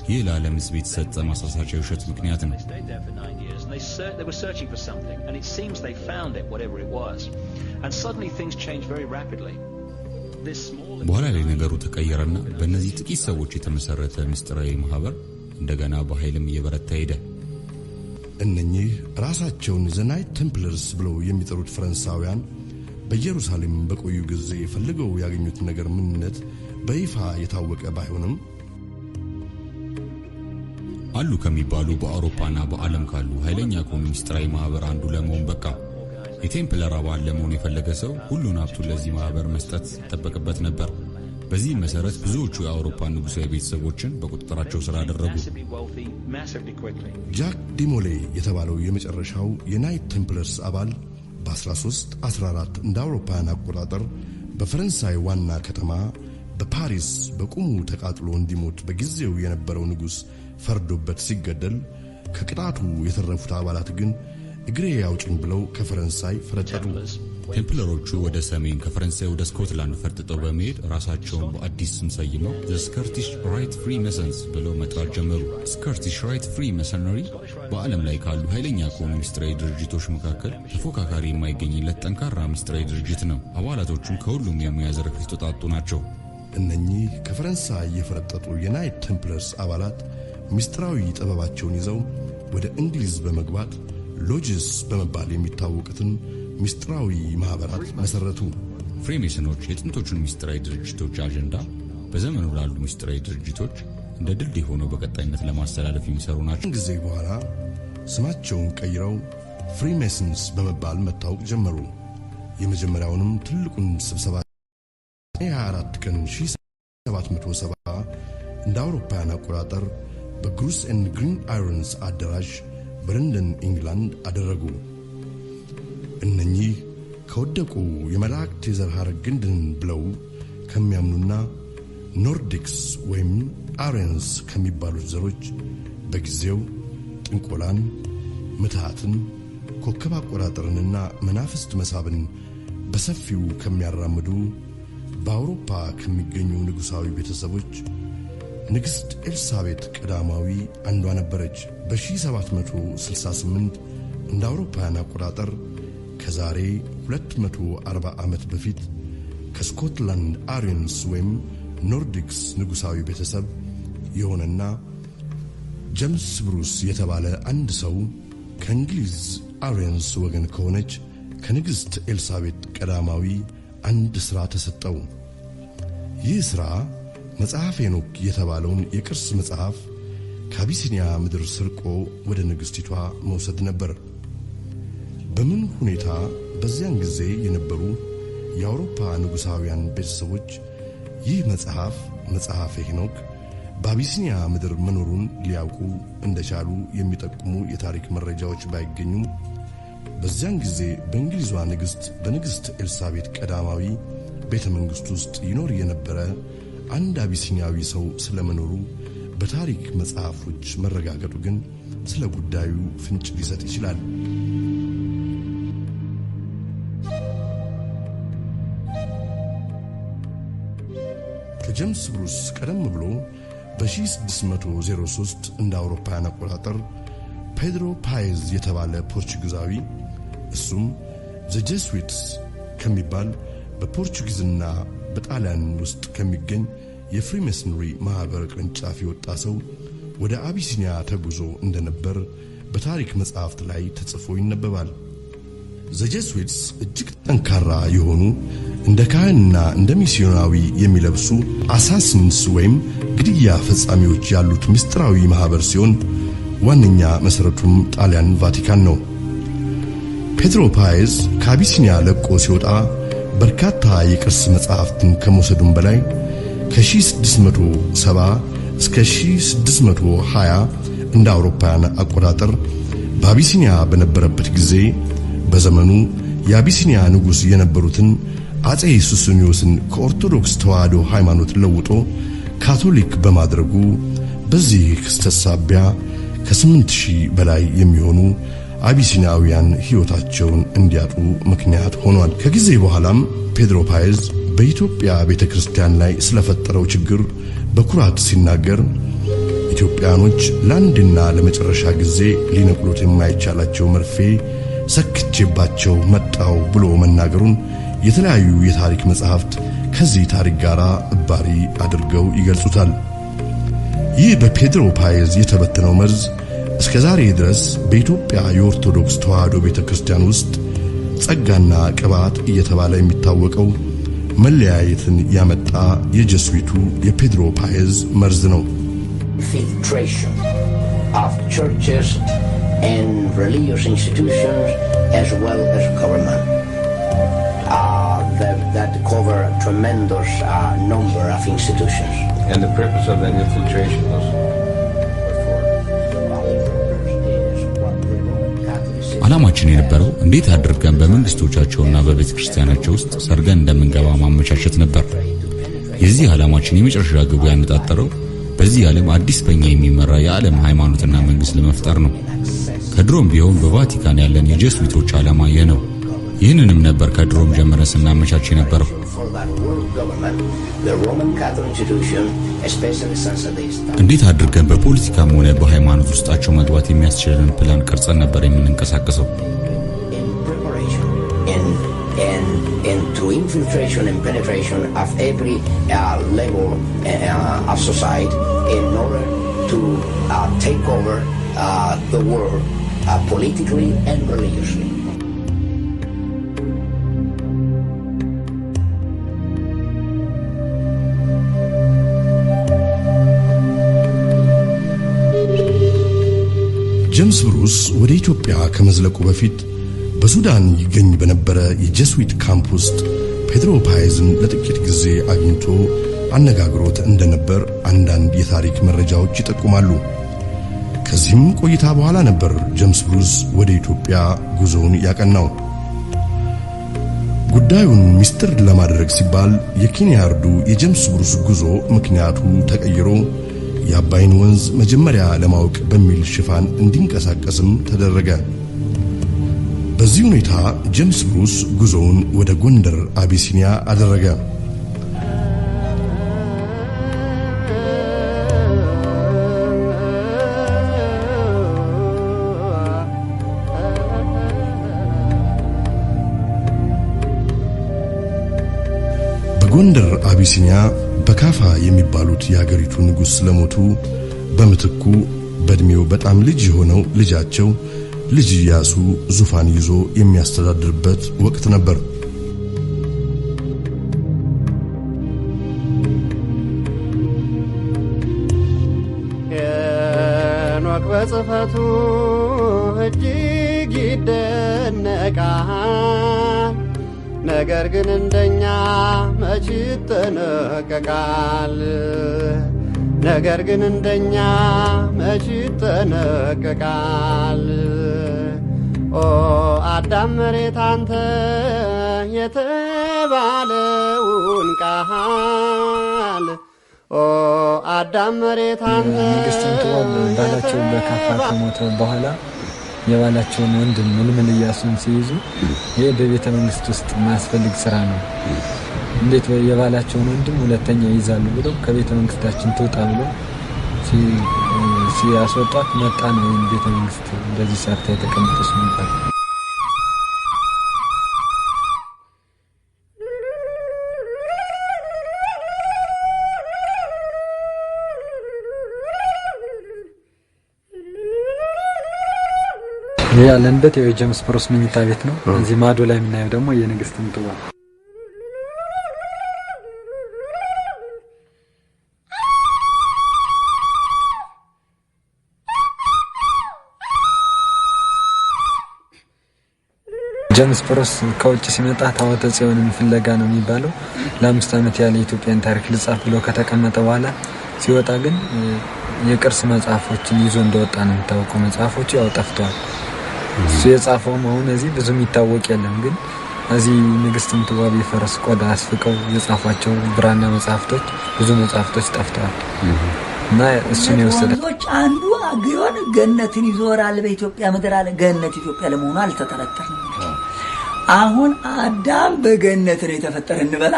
ይህ ለዓለም ህዝብ የተሰጠ ማሳሳቻ የውሸት ምክንያት ነው። They were searching for something, and it seems they found it, whatever it was. And suddenly things changed very rapidly. በኋላ ላይ ነገሩ ተቀየረና በእነዚህ ጥቂት ሰዎች የተመሰረተ ምስጢራዊ ማህበር እንደገና በኃይልም እየበረታ ሄደ። እነኚህ ራሳቸውን ዘ ናይት ቴምፕለርስ ብለው የሚጠሩት ፈረንሳውያን በኢየሩሳሌም በቆዩ ጊዜ ፈልገው ያገኙት ነገር ምንነት በይፋ የታወቀ ባይሆንም አሉ ከሚባሉ በአውሮፓና በዓለም ካሉ ኃይለኛ ኮሚኒስታዊ ማህበር አንዱ ለመሆን በቃ። የቴምፕለር አባል ለመሆን የፈለገ ሰው ሁሉን ሀብቱን ለዚህ ማህበር መስጠት ተጠበቀበት ነበር። በዚህ መሰረት ብዙዎቹ የአውሮፓ ንጉሳዊ ቤተሰቦችን በቁጥጥራቸው ስር አደረጉ። ጃክ ዲሞሌ የተባለው የመጨረሻው የናይት ቴምፕለርስ አባል በ1314 እንደ አውሮፓውያን አቆጣጠር በፈረንሳይ ዋና ከተማ በፓሪስ በቁሙ ተቃጥሎ እንዲሞት በጊዜው የነበረው ንጉስ ፈርዶበት ሲገደል ከቅጣቱ የተረፉት አባላት ግን እግሬ ያውጭኝ ብለው ከፈረንሳይ ፈረጠጡ። ቴምፕለሮቹ ወደ ሰሜን ከፈረንሳይ ወደ ስኮትላንድ ፈርጥጠው በመሄድ ራሳቸውን በአዲስ ስም ሰይመው ዘ ስኮቲሽ ራይት ፍሪ መሰንስ ብለው መጥራት ጀመሩ። ስኮቲሽ ራይት ፍሪ መሰነሪ በዓለም ላይ ካሉ ኃይለኛ ኮሚኒስታዊ ድርጅቶች መካከል ተፎካካሪ የማይገኝለት ጠንካራ ሚስጥራዊ ድርጅት ነው። አባላቶቹም ከሁሉም የሙያ ዘርፍ የተውጣጡ ናቸው። እነኚህ ከፈረንሳይ የፈረጠጡ የናይት ቴምፕለርስ አባላት ሚስጥራዊ ጥበባቸውን ይዘው ወደ እንግሊዝ በመግባት ሎጅስ በመባል የሚታወቁትን ሚስጥራዊ ማህበራት መሰረቱ። ፍሪሜሰኖች የጥንቶቹን ሚስጥራዊ ድርጅቶች አጀንዳ በዘመኑ ላሉ ሚስጥራዊ ድርጅቶች እንደ ድልድይ ሆነው በቀጣይነት ለማስተላለፍ የሚሰሩ ናቸው። ጊዜ በኋላ ስማቸውን ቀይረው ፍሪሜሰንስ በመባል መታወቅ ጀመሩ። የመጀመሪያውንም ትልቁን ስብሰባ 24 ቀን 1770 እንደ አውሮፓውያን አቆጣጠር በግሩስ ኤንድ ግሪን አይረንስ አዳራሽ በለንደን ኢንግላንድ አደረጉ። እነኚህ ከወደቁ የመላእክት የዘር ሐረግ ግንድን ብለው ከሚያምኑና ኖርዲክስ ወይም አሪያንስ ከሚባሉት ዘሮች በጊዜው ጥንቆላን፣ ምትሃትን፣ ኮከብ አቆጣጠርንና መናፍስት መሳብን በሰፊው ከሚያራምዱ በአውሮፓ ከሚገኙ ንጉሳዊ ቤተሰቦች ንግሥት ኤልሳቤጥ ቀዳማዊ አንዷ ነበረች። በ1768 እንደ አውሮፓውያን አቆጣጠር ከዛሬ 240 ዓመት በፊት ከስኮትላንድ አሪያንስ ወይም ኖርዲክስ ንጉሳዊ ቤተሰብ የሆነና ጄምስ ብሩስ የተባለ አንድ ሰው ከእንግሊዝ አሪያንስ ወገን ከሆነች ከንግሥት ኤልሳቤጥ ቀዳማዊ አንድ ሥራ ተሰጠው። ይህ ሥራ መጽሐፍ ሄኖክ የተባለውን የቅርስ መጽሐፍ ከአቢሲኒያ ምድር ስርቆ ወደ ንግሥቲቷ መውሰድ ነበር። በምን ሁኔታ በዚያን ጊዜ የነበሩ የአውሮፓ ንጉሳውያን ቤተሰቦች ይህ መጽሐፍ ሄኖክ በአቢሲኒያ ምድር መኖሩን ሊያውቁ እንደቻሉ የሚጠቁሙ የታሪክ መረጃዎች ባይገኙም በዚያን ጊዜ በእንግሊዟ በንግሥት ኤልሳቤጥ ቀዳማዊ ቤተ መንግሥት ውስጥ ይኖር የነበረ አንድ አቢሲኒያዊ ሰው ስለመኖሩ በታሪክ መጽሐፎች መረጋገጡ ግን ስለ ጉዳዩ ፍንጭ ሊሰጥ ይችላል። ከጄምስ ብሩስ ቀደም ብሎ በ1603 እንደ አውሮፓውያን አቆጣጠር ፔድሮ ፓይዝ የተባለ ፖርቹጊዛዊ እሱም ዘ ጄሱዊትስ ከሚባል በፖርቹጊዝና በጣሊያን ውስጥ ከሚገኝ የፍሪሜሰንሪ ማህበር ቅርንጫፍ የወጣ ሰው ወደ አቢሲኒያ ተጉዞ እንደነበር በታሪክ መጽሐፍት ላይ ተጽፎ ይነበባል። ዘ ጄሱዊትስ እጅግ ጠንካራ የሆኑ እንደ ካህንና እንደ ሚስዮናዊ የሚለብሱ አሳሲንስ ወይም ግድያ ፈጻሚዎች ያሉት ምስጢራዊ ማህበር ሲሆን ዋነኛ መሰረቱም ጣሊያን ቫቲካን ነው። ፔድሮ ፓይዝ ከአቢሲኒያ ለቆ ሲወጣ በርካታ የቅርስ መጽሐፍትን ከመውሰዱም በላይ ከ1670 እስከ 1620 እንደ አውሮፓውያን አቆጣጠር በአቢሲኒያ በነበረበት ጊዜ በዘመኑ የአቢሲኒያ ንጉስ የነበሩትን አጼ ሱስንዮስን ከኦርቶዶክስ ተዋሕዶ ሃይማኖት ለውጦ ካቶሊክ በማድረጉ በዚህ ክስተት ሳቢያ ከ8000 በላይ የሚሆኑ አቢሲኒያውያን ሕይወታቸውን እንዲያጡ ምክንያት ሆኗል። ከጊዜ በኋላም ፔድሮ ፓይዝ በኢትዮጵያ ቤተክርስቲያን ላይ ስለፈጠረው ችግር በኩራት ሲናገር ኢትዮጵያኖች ለአንድና ለመጨረሻ ጊዜ ሊነቅሉት የማይቻላቸው መርፌ ሰክቼባቸው መጣው ብሎ መናገሩን የተለያዩ የታሪክ መጽሐፍት ከዚህ ታሪክ ጋር እባሪ አድርገው ይገልጹታል። ይህ በፔድሮ ፓየዝ የተበተነው መርዝ እስከ ዛሬ ድረስ በኢትዮጵያ የኦርቶዶክስ ተዋሕዶ ቤተክርስቲያን ውስጥ ጸጋና ቅባት እየተባለ የሚታወቀው መለያየትን ያመጣ የጀስዊቱ የፔድሮ ፓየዝ መርዝ ነው። Filtration of churches and religious institutions as well as government that cover a tremendous number of institutions. And the purpose of that infiltration was ዓላማችን የነበረው እንዴት አድርገን በመንግስቶቻቸውና በቤተክርስቲያናቸው ውስጥ ሰርገን እንደምንገባ ማመቻቸት ነበር። የዚህ ዓላማችን የመጨረሻ ግቡ ያነጣጠረው በዚህ ዓለም አዲስ በእኛ የሚመራ የዓለም ሃይማኖትና መንግስት ለመፍጠር ነው። ከድሮም ቢሆን በቫቲካን ያለን የጀስዊቶች ዓላማ ይህ ነው። ይህንንም ነበር ከድሮም ጀምረን ስናመቻች የነበረው። እንዴት አድርገን በፖለቲካም ሆነ በሃይማኖት ውስጣቸው መግባት የሚያስችለን ፕላን ቀርጸን ነበር የምንንቀሳቀሰው። And through infiltration and penetration of every level of society in order to take over the world politically and religiously. ጄምስ ብሩስ ወደ ኢትዮጵያ ከመዝለቁ በፊት በሱዳን ይገኝ በነበረ የጀስዊት ካምፕ ውስጥ ፔድሮ ፓየዝን ለጥቂት ጊዜ አግኝቶ አነጋግሮት እንደነበር አንዳንድ የታሪክ መረጃዎች ይጠቁማሉ። ከዚህም ቆይታ በኋላ ነበር ጄምስ ብሩስ ወደ ኢትዮጵያ ጉዞውን ያቀናው። ጉዳዩን ሚስጥር ለማድረግ ሲባል የኬንያርዱ የጄምስ ብሩስ ጉዞ ምክንያቱ ተቀይሮ የአባይን ወንዝ መጀመሪያ ለማወቅ በሚል ሽፋን እንዲንቀሳቀስም ተደረገ። በዚህ ሁኔታ ጄምስ ብሩስ ጉዞውን ወደ ጎንደር አቢሲኒያ አደረገ። በጎንደር አቢሲኒያ በካፋ የሚባሉት የሀገሪቱ ንጉስ ስለሞቱ በመትኩ በእድሜው በጣም ልጅ የሆነው ልጃቸው ልጅ ኢያሱ ዙፋን ይዞ የሚያስተዳድርበት ወቅት ነበር። ሄኖክ በጽፈቱ እጅግ ይደነቃል። ነገር ግን እንደኛ መች ይጠነቀቃል? ነገር ግን እንደኛ መች ይጠነቀቃል? ኦ አዳም መሬት አንተ የተባለውን ቃል ኦ አዳም መሬት አንተ ንግሥት ባላቸው በካፋ ከሞተ በኋላ የባላቸውን ወንድም ምልምል ኢያሱን ሲይዙ ይሄ በቤተ መንግስት ውስጥ ማስፈልግ ስራ ነው፣ እንዴት የባላቸውን ወንድም ሁለተኛ ይዛሉ ብለው ከቤተ መንግስታችን ተውጣ ብለው ሲያስወጣት መጣ ነው ቤተ መንግስት እንደዚህ ሰርታ የተቀመጠች ነበር። ያለንበት የጄምስ ብሩስ መኝታ ቤት ነው። እዚህ ማዶ ላይ የምናየው ደግሞ የንግስት ምጥዋ። ጄምስ ብሩስ ከውጭ ሲመጣ ታወተ ጽዮንን ፍለጋ ነው የሚባለው። ለ5 ዓመት ያለ ኢትዮጵያን ታሪክ ልጻፍ ብሎ ከተቀመጠ በኋላ ሲወጣ ግን የቅርስ መጽሐፎችን ይዞ እንደወጣ ነው የሚታወቀው። መጽሐፎቹ ያው ጠፍተዋል። የጻፈው አሁን እዚህ ብዙም ይታወቅ የለም፣ ግን እዚህ ንግስት ምጥዋ የፈረስ ቆዳ አስፍቀው የጻፏቸው ብራና መጽሐፍቶች ብዙ መጽሐፍቶች ጠፍተዋል እና እሱን የወሰደው አንዱ አግዮን ገነትን ይዞራል በኢትዮጵያ ምድር አለ። ገነት ኢትዮጵያ ለመሆኑ አልተጠረጠረም። አሁን አዳም በገነት ነው የተፈጠረ እንበላ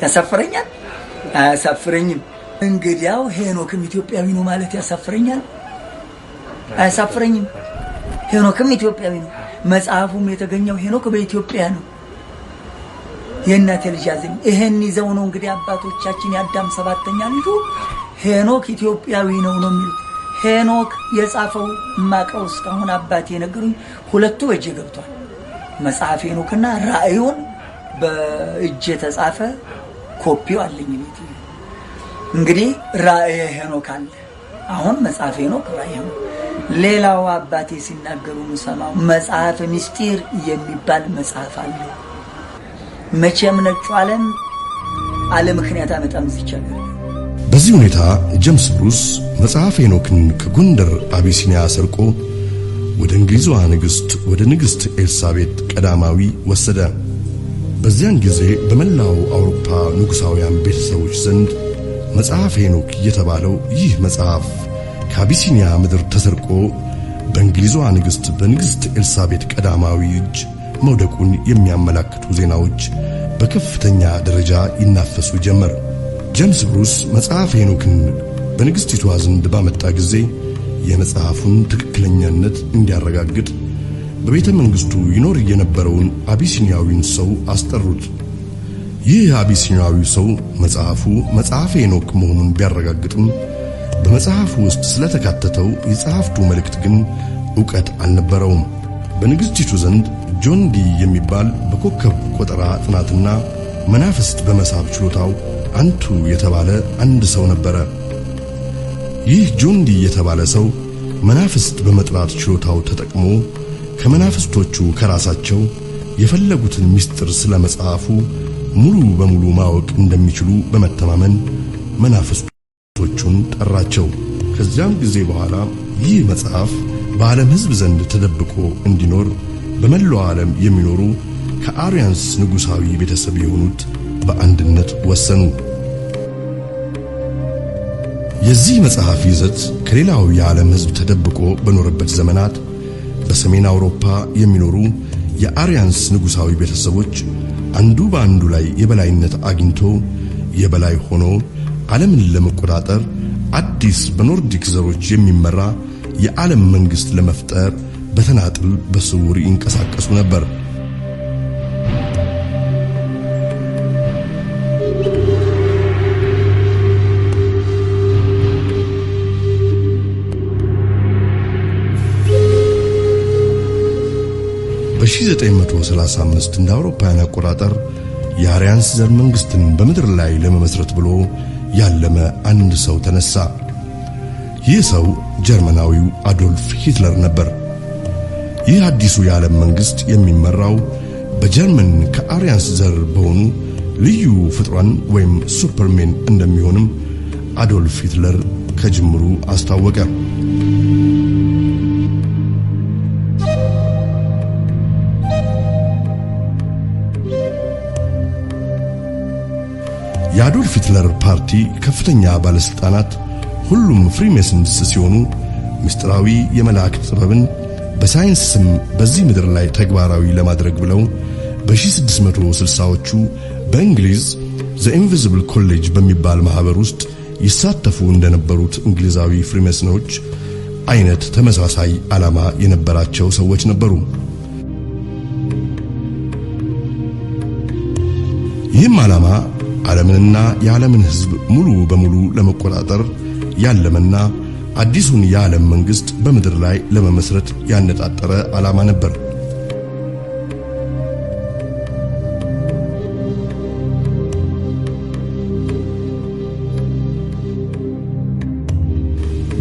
ያሳፍረኛል? አያሳፍረኝም። እንግዲያው ሄኖክም ኢትዮጵያዊ ነው ማለት ያሳፍረኛል? አያሳፍረኝም። ሄኖክም ኢትዮጵያዊ ነው። መጽሐፉም የተገኘው ሄኖክ በኢትዮጵያ ነው። የእናቴ ልጅ ያዘኝ ይሄን ይዘው ነው እንግዲህ አባቶቻችን ያዳም 7ኛ ልጁ ሄኖክ ኢትዮጵያዊ ነው የሚሉት። ሄኖክ የጻፈው ማቀው እስካሁን አባቴ ነገሩኝ ሁለቱ በእጄ ገብቷል። መጽሐፍ ሄኖክና ራእዩን በእጄ ተጻፈ ኮፒው አለኝ ቤት። እንግዲህ ራእየ ሄኖክ አለ። አሁን መጽሐፍ ሄኖክ ራእይ ሄኖክ። ሌላው አባቴ ሲናገሩ ምሰማው መጽሐፍ ምስጢር የሚባል መጽሐፍ አለ። መቼም ነጩ ዓለም ምክንያት አመጣም ይችላል። በዚህ ሁኔታ ጄምስ ብሩስ መጽሐፍ ሄኖክን ከጎንደር አቢሲኒያ ሰርቆ ወደ እንግሊዟ ንግሥት ኤልሳቤጥ ቀዳማዊ ወሰደ። በዚያን ጊዜ በመላው አውሮፓ ንጉሳውያን ቤተሰቦች ዘንድ መጽሐፍ ሄኖክ የተባለው ይህ መጽሐፍ ከአቢሲኒያ ምድር ተሰርቆ በእንግሊዟ ንግሥት ኤልሳቤጥ ቀዳማዊ እጅ መውደቁን የሚያመላክቱ ዜናዎች በከፍተኛ ደረጃ ይናፈሱ ጀመር። ጄምስ ብሩስ መጽሐፍ ሄኖክን በንግሥቲቷ ዘንድ ባመጣ ጊዜ የመጽሐፉን ትክክለኛነት እንዲያረጋግጥ በቤተ መንግሥቱ ይኖር የነበረውን አቢሲኒያዊን ሰው አስጠሩት። ይህ አቢሲኒያዊ ሰው መጽሐፉ መጽሐፍ ሄኖክ መሆኑን ቢያረጋግጥም በመጽሐፉ ውስጥ ስለተካተተው የጸሐፍቱ መልእክት ግን ዕውቀት አልነበረውም። በንግሥቲቱ ዘንድ ጆን ዲ የሚባል በኮከብ ቆጠራ ጥናትና መናፍስት በመሳብ ችሎታው አንቱ የተባለ አንድ ሰው ነበረ። ይህ ጆን ዲ የተባለ ሰው መናፍስት በመጥራት ችሎታው ተጠቅሞ ከመናፍስቶቹ ከራሳቸው የፈለጉትን ምስጢር ስለ መጽሐፉ ሙሉ በሙሉ ማወቅ እንደሚችሉ በመተማመን መናፍስቶቹን ጠራቸው። ከዚያም ጊዜ በኋላ ይህ መጽሐፍ በዓለም ሕዝብ ዘንድ ተደብቆ እንዲኖር በመላው ዓለም የሚኖሩ ከአርያንስ ንጉሳዊ ቤተሰብ የሆኑት በአንድነት ወሰኑ። የዚህ መጽሐፍ ይዘት ከሌላው የዓለም ሕዝብ ተደብቆ በኖረበት ዘመናት በሰሜን አውሮፓ የሚኖሩ የአርያንስ ንጉሳዊ ቤተሰቦች አንዱ በአንዱ ላይ የበላይነት አግኝቶ የበላይ ሆኖ ዓለምን ለመቆጣጠር አዲስ በኖርዲክ ዘሮች የሚመራ የዓለም መንግስት ለመፍጠር በተናጥል በስውር ይንቀሳቀሱ ነበር። በ1935 እንደ አውሮፓውያን አቆጣጠር የአርያንስ ዘር መንግስትን በምድር ላይ ለመመስረት ብሎ ያለመ አንድ ሰው ተነሳ። ይህ ሰው ጀርመናዊው አዶልፍ ሂትለር ነበር። ይህ አዲሱ የዓለም መንግስት የሚመራው በጀርመን ከአርያንስ ዘር በሆኑ ልዩ ፍጥሯን ወይም ሱፐርሜን እንደሚሆንም አዶልፍ ሂትለር ከጅምሩ አስታወቀ። የአዶልፍ ሂትለር ፓርቲ ከፍተኛ ባለስልጣናት ሁሉም ፍሪሜሰንስ ሲሆኑ ምስጢራዊ የመላእክት ጥበብን በሳይንስ ስም በዚህ ምድር ላይ ተግባራዊ ለማድረግ ብለው በ1660ዎቹ በእንግሊዝ ዘ ኢንቪዚብል ኮሌጅ በሚባል ማህበር ውስጥ ይሳተፉ እንደነበሩት እንግሊዛዊ ፍሪሜሰኖች አይነት ተመሳሳይ ዓላማ የነበራቸው ሰዎች ነበሩ። ይህም ዓላማ ዓለምንና የዓለምን ሕዝብ ሙሉ በሙሉ ለመቆጣጠር ያለመና አዲሱን የዓለም መንግስት በምድር ላይ ለመመስረት ያነጣጠረ ዓላማ ነበር።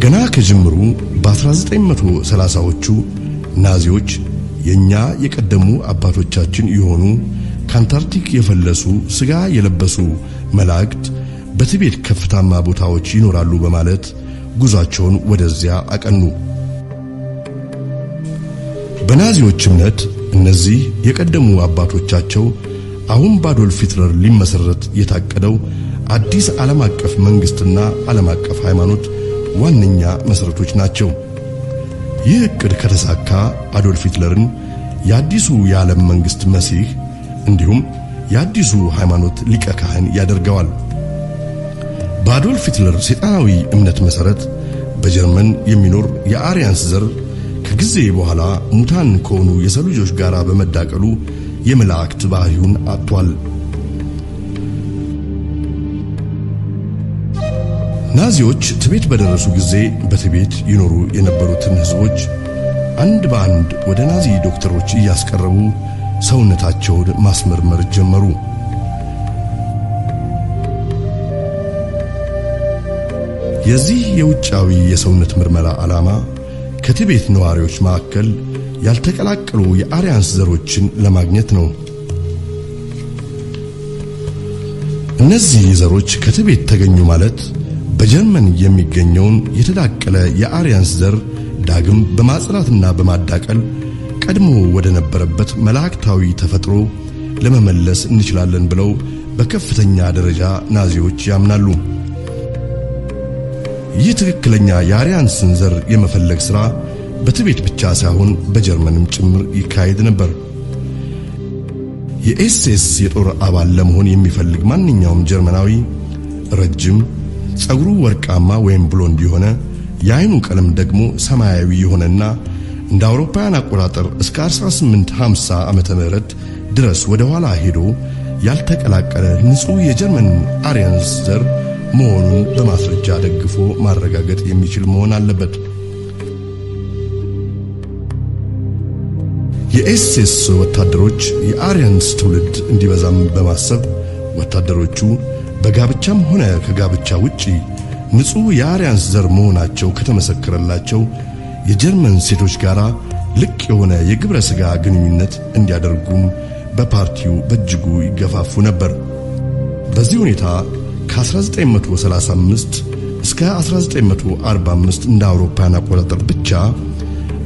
ገና ከጅምሩ በ1930ዎቹ ናዚዎች የኛ የቀደሙ አባቶቻችን የሆኑ ካንታርክቲክ የፈለሱ ስጋ የለበሱ መላእክት በቲቤት ከፍታማ ቦታዎች ይኖራሉ በማለት ጉዟቸውን ወደዚያ አቀኑ። በናዚዎች እምነት እነዚህ የቀደሙ አባቶቻቸው አሁን በአዶልፍ ሂትለር ሊመሰረት የታቀደው አዲስ ዓለም አቀፍ መንግስትና ዓለም አቀፍ ሃይማኖት ዋነኛ መሰረቶች ናቸው። ይህ ዕቅድ ከተሳካ አዶልፍ ሂትለርን የአዲሱ የዓለም መንግስት መሲህ እንዲሁም የአዲሱ ሃይማኖት ሊቀ ካህን ያደርገዋል። በአዶልፍ ሂትለር ሰይጣናዊ እምነት መሰረት በጀርመን የሚኖር የአርያንስ ዘር ከጊዜ በኋላ ሙታን ከሆኑ የሰው ልጆች ጋር በመዳቀሉ የመላእክት ባህሪውን አጥቷል። ናዚዎች ትቤት በደረሱ ጊዜ በትቤት ይኖሩ የነበሩትን ህዝቦች አንድ በአንድ ወደ ናዚ ዶክተሮች እያስቀረቡ ሰውነታቸውን ማስመርመር ጀመሩ። የዚህ የውጫዊ የሰውነት ምርመራ ዓላማ ከትቤት ነዋሪዎች መካከል ያልተቀላቀሉ የአሪያንስ ዘሮችን ለማግኘት ነው። እነዚህ ዘሮች ከትቤት ተገኙ ማለት በጀርመን የሚገኘውን የተዳቀለ የአሪያንስ ዘር ዳግም በማጽናትና በማዳቀል ቀድሞ ወደ ነበረበት መላእክታዊ ተፈጥሮ ለመመለስ እንችላለን ብለው በከፍተኛ ደረጃ ናዚዎች ያምናሉ። ይህ ትክክለኛ የአሪያንስን ዘር የመፈለግ ሥራ በትቤት ብቻ ሳይሆን በጀርመንም ጭምር ይካሄድ ነበር። የኤስኤስ የጦር አባል ለመሆን የሚፈልግ ማንኛውም ጀርመናዊ ረጅም ጸጉሩ ወርቃማ ወይም ብሎንድ የሆነ የአይኑ ቀለም ደግሞ ሰማያዊ የሆነና እንደ አውሮፓውያን አቆጣጠር እስከ 1850 ዓመተ ምህረት ድረስ ወደ ኋላ ሄዶ ያልተቀላቀለ ንጹህ የጀርመን አሪያንስ ዘር መሆኑን በማስረጃ ደግፎ ማረጋገጥ የሚችል መሆን አለበት። የኤስኤስ ወታደሮች የአሪያንስ ትውልድ እንዲበዛም በማሰብ ወታደሮቹ በጋብቻም ሆነ ከጋብቻ ውጪ ንጹህ የአሪያንስ ዘር መሆናቸው ከተመሰከረላቸው የጀርመን ሴቶች ጋር ልቅ የሆነ የግብረ ሥጋ ግንኙነት እንዲያደርጉም በፓርቲው በእጅጉ ይገፋፉ ነበር። በዚህ ሁኔታ ከ1935 እስከ 1945 እንደ አውሮፓውያን አቆጣጠር ብቻ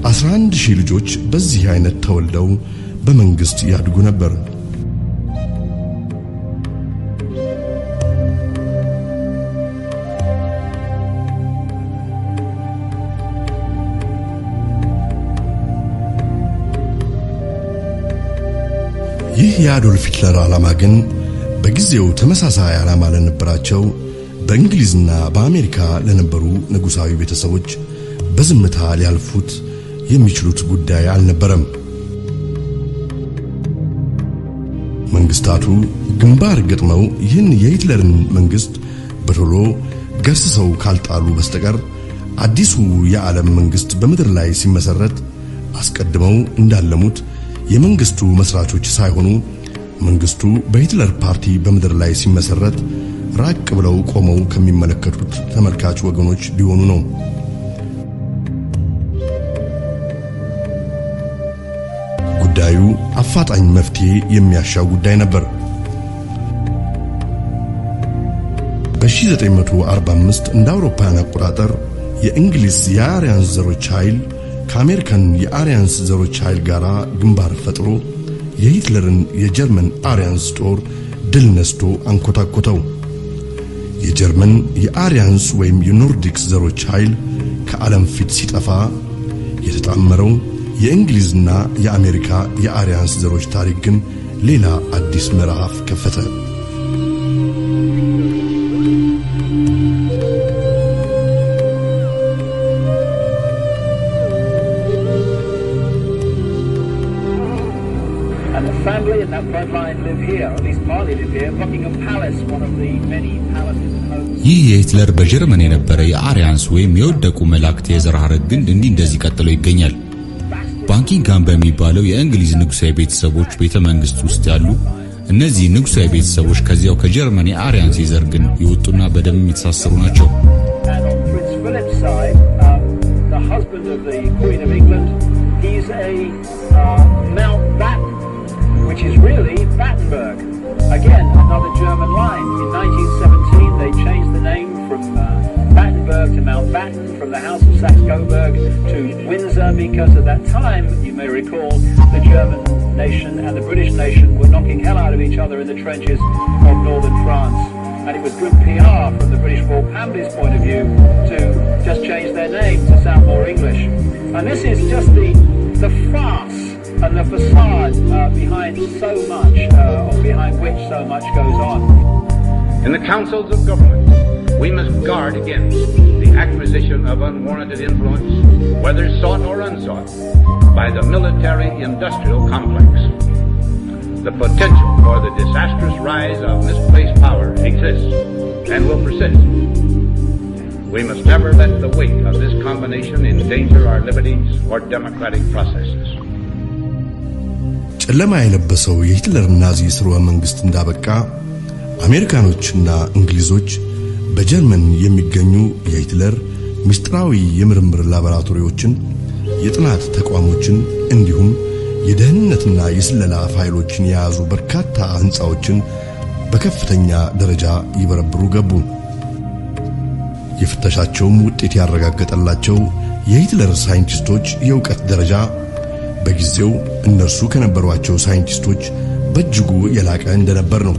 11,000 ልጆች በዚህ አይነት ተወልደው በመንግስት ያድጉ ነበር። ይህ የአዶልፍ ሂትለር ዓላማ ግን በጊዜው ተመሳሳይ ዓላማ ለነበራቸው በእንግሊዝና በአሜሪካ ለነበሩ ንጉሳዊ ቤተሰቦች በዝምታ ሊያልፉት የሚችሉት ጉዳይ አልነበረም። መንግስታቱ ግንባር ገጥመው ይህን የሂትለርን መንግስት በቶሎ ገርስሰው ካልጣሉ በስተቀር አዲሱ የዓለም መንግስት በምድር ላይ ሲመሰረት አስቀድመው እንዳለሙት የመንግስቱ መስራቾች ሳይሆኑ መንግስቱ በሂትለር ፓርቲ በምድር ላይ ሲመሰረት ራቅ ብለው ቆመው ከሚመለከቱት ተመልካች ወገኖች ሊሆኑ ነው። ጉዳዩ አፋጣኝ መፍትሄ የሚያሻው ጉዳይ ነበር። በ1945 እንደ አውሮፓውያን አቆጣጠር የእንግሊዝ የአሪያንስ ዘሮች ኃይል ከአሜሪካን የአሪያንስ ዘሮች ኃይል ጋር ግንባር ፈጥሮ የሂትለርን የጀርመን አሪያንስ ጦር ድል ነስቶ አንኮታኮተው። የጀርመን የአሪያንስ ወይም የኖርዲክስ ዘሮች ኃይል ከዓለም ፊት ሲጠፋ የተጣመረው የእንግሊዝና የአሜሪካ የአሪያንስ ዘሮች ታሪክ ግን ሌላ አዲስ ምዕራፍ ከፈተ። ይህ የሂትለር በጀርመን የነበረ የአሪያንስ ወይም የወደቁ መላእክት የዘር ሐረግ ግን እንደዚህ ቀጥሎ ይገኛል። ባኪንግሃም በሚባለው የእንግሊዝ ንጉሳዊ ቤተሰቦች ቤተ መንግስት ውስጥ ያሉ እነዚህ ንጉሳዊ ቤተሰቦች ከዚያው ከጀርመን የአሪያንስ ዘር ግን ይወጡና በደም የተሳሰሩ ናቸው። which is really Battenberg. Again, another German line. In 1917, they changed the name from Battenberg to Mountbatten, from the House of Saxe-Coburg to Windsor, because at that time, you may recall, the German nation and the British nation were knocking hell out of each other in the trenches of northern France. And it was good PR from the British royal family's point of view to just change their name to sound more English. And this is just the farce and the facade behind so much, or behind which so much goes on. In the councils of government, we must guard against the acquisition of unwarranted influence, whether sought or unsought, by the military-industrial complex. The potential for the disastrous rise of misplaced power exists and will persist. We must never let the weight of this combination endanger our liberties or democratic processes. ጨለማ የለበሰው የሂትለር ናዚ ስርወ መንግስት እንዳበቃ አሜሪካኖችና እንግሊዞች በጀርመን የሚገኙ የሂትለር ምስጢራዊ የምርምር ላቦራቶሪዎችን የጥናት ተቋሞችን እንዲሁም የደህንነትና የስለላ ፋይሎችን የያዙ በርካታ ህንጻዎችን በከፍተኛ ደረጃ ይበረብሩ ገቡ። የፍተሻቸውም ውጤት ያረጋገጠላቸው የሂትለር ሳይንቲስቶች የእውቀት ደረጃ በጊዜው እነርሱ ከነበሯቸው ሳይንቲስቶች በእጅጉ የላቀ እንደነበር ነው።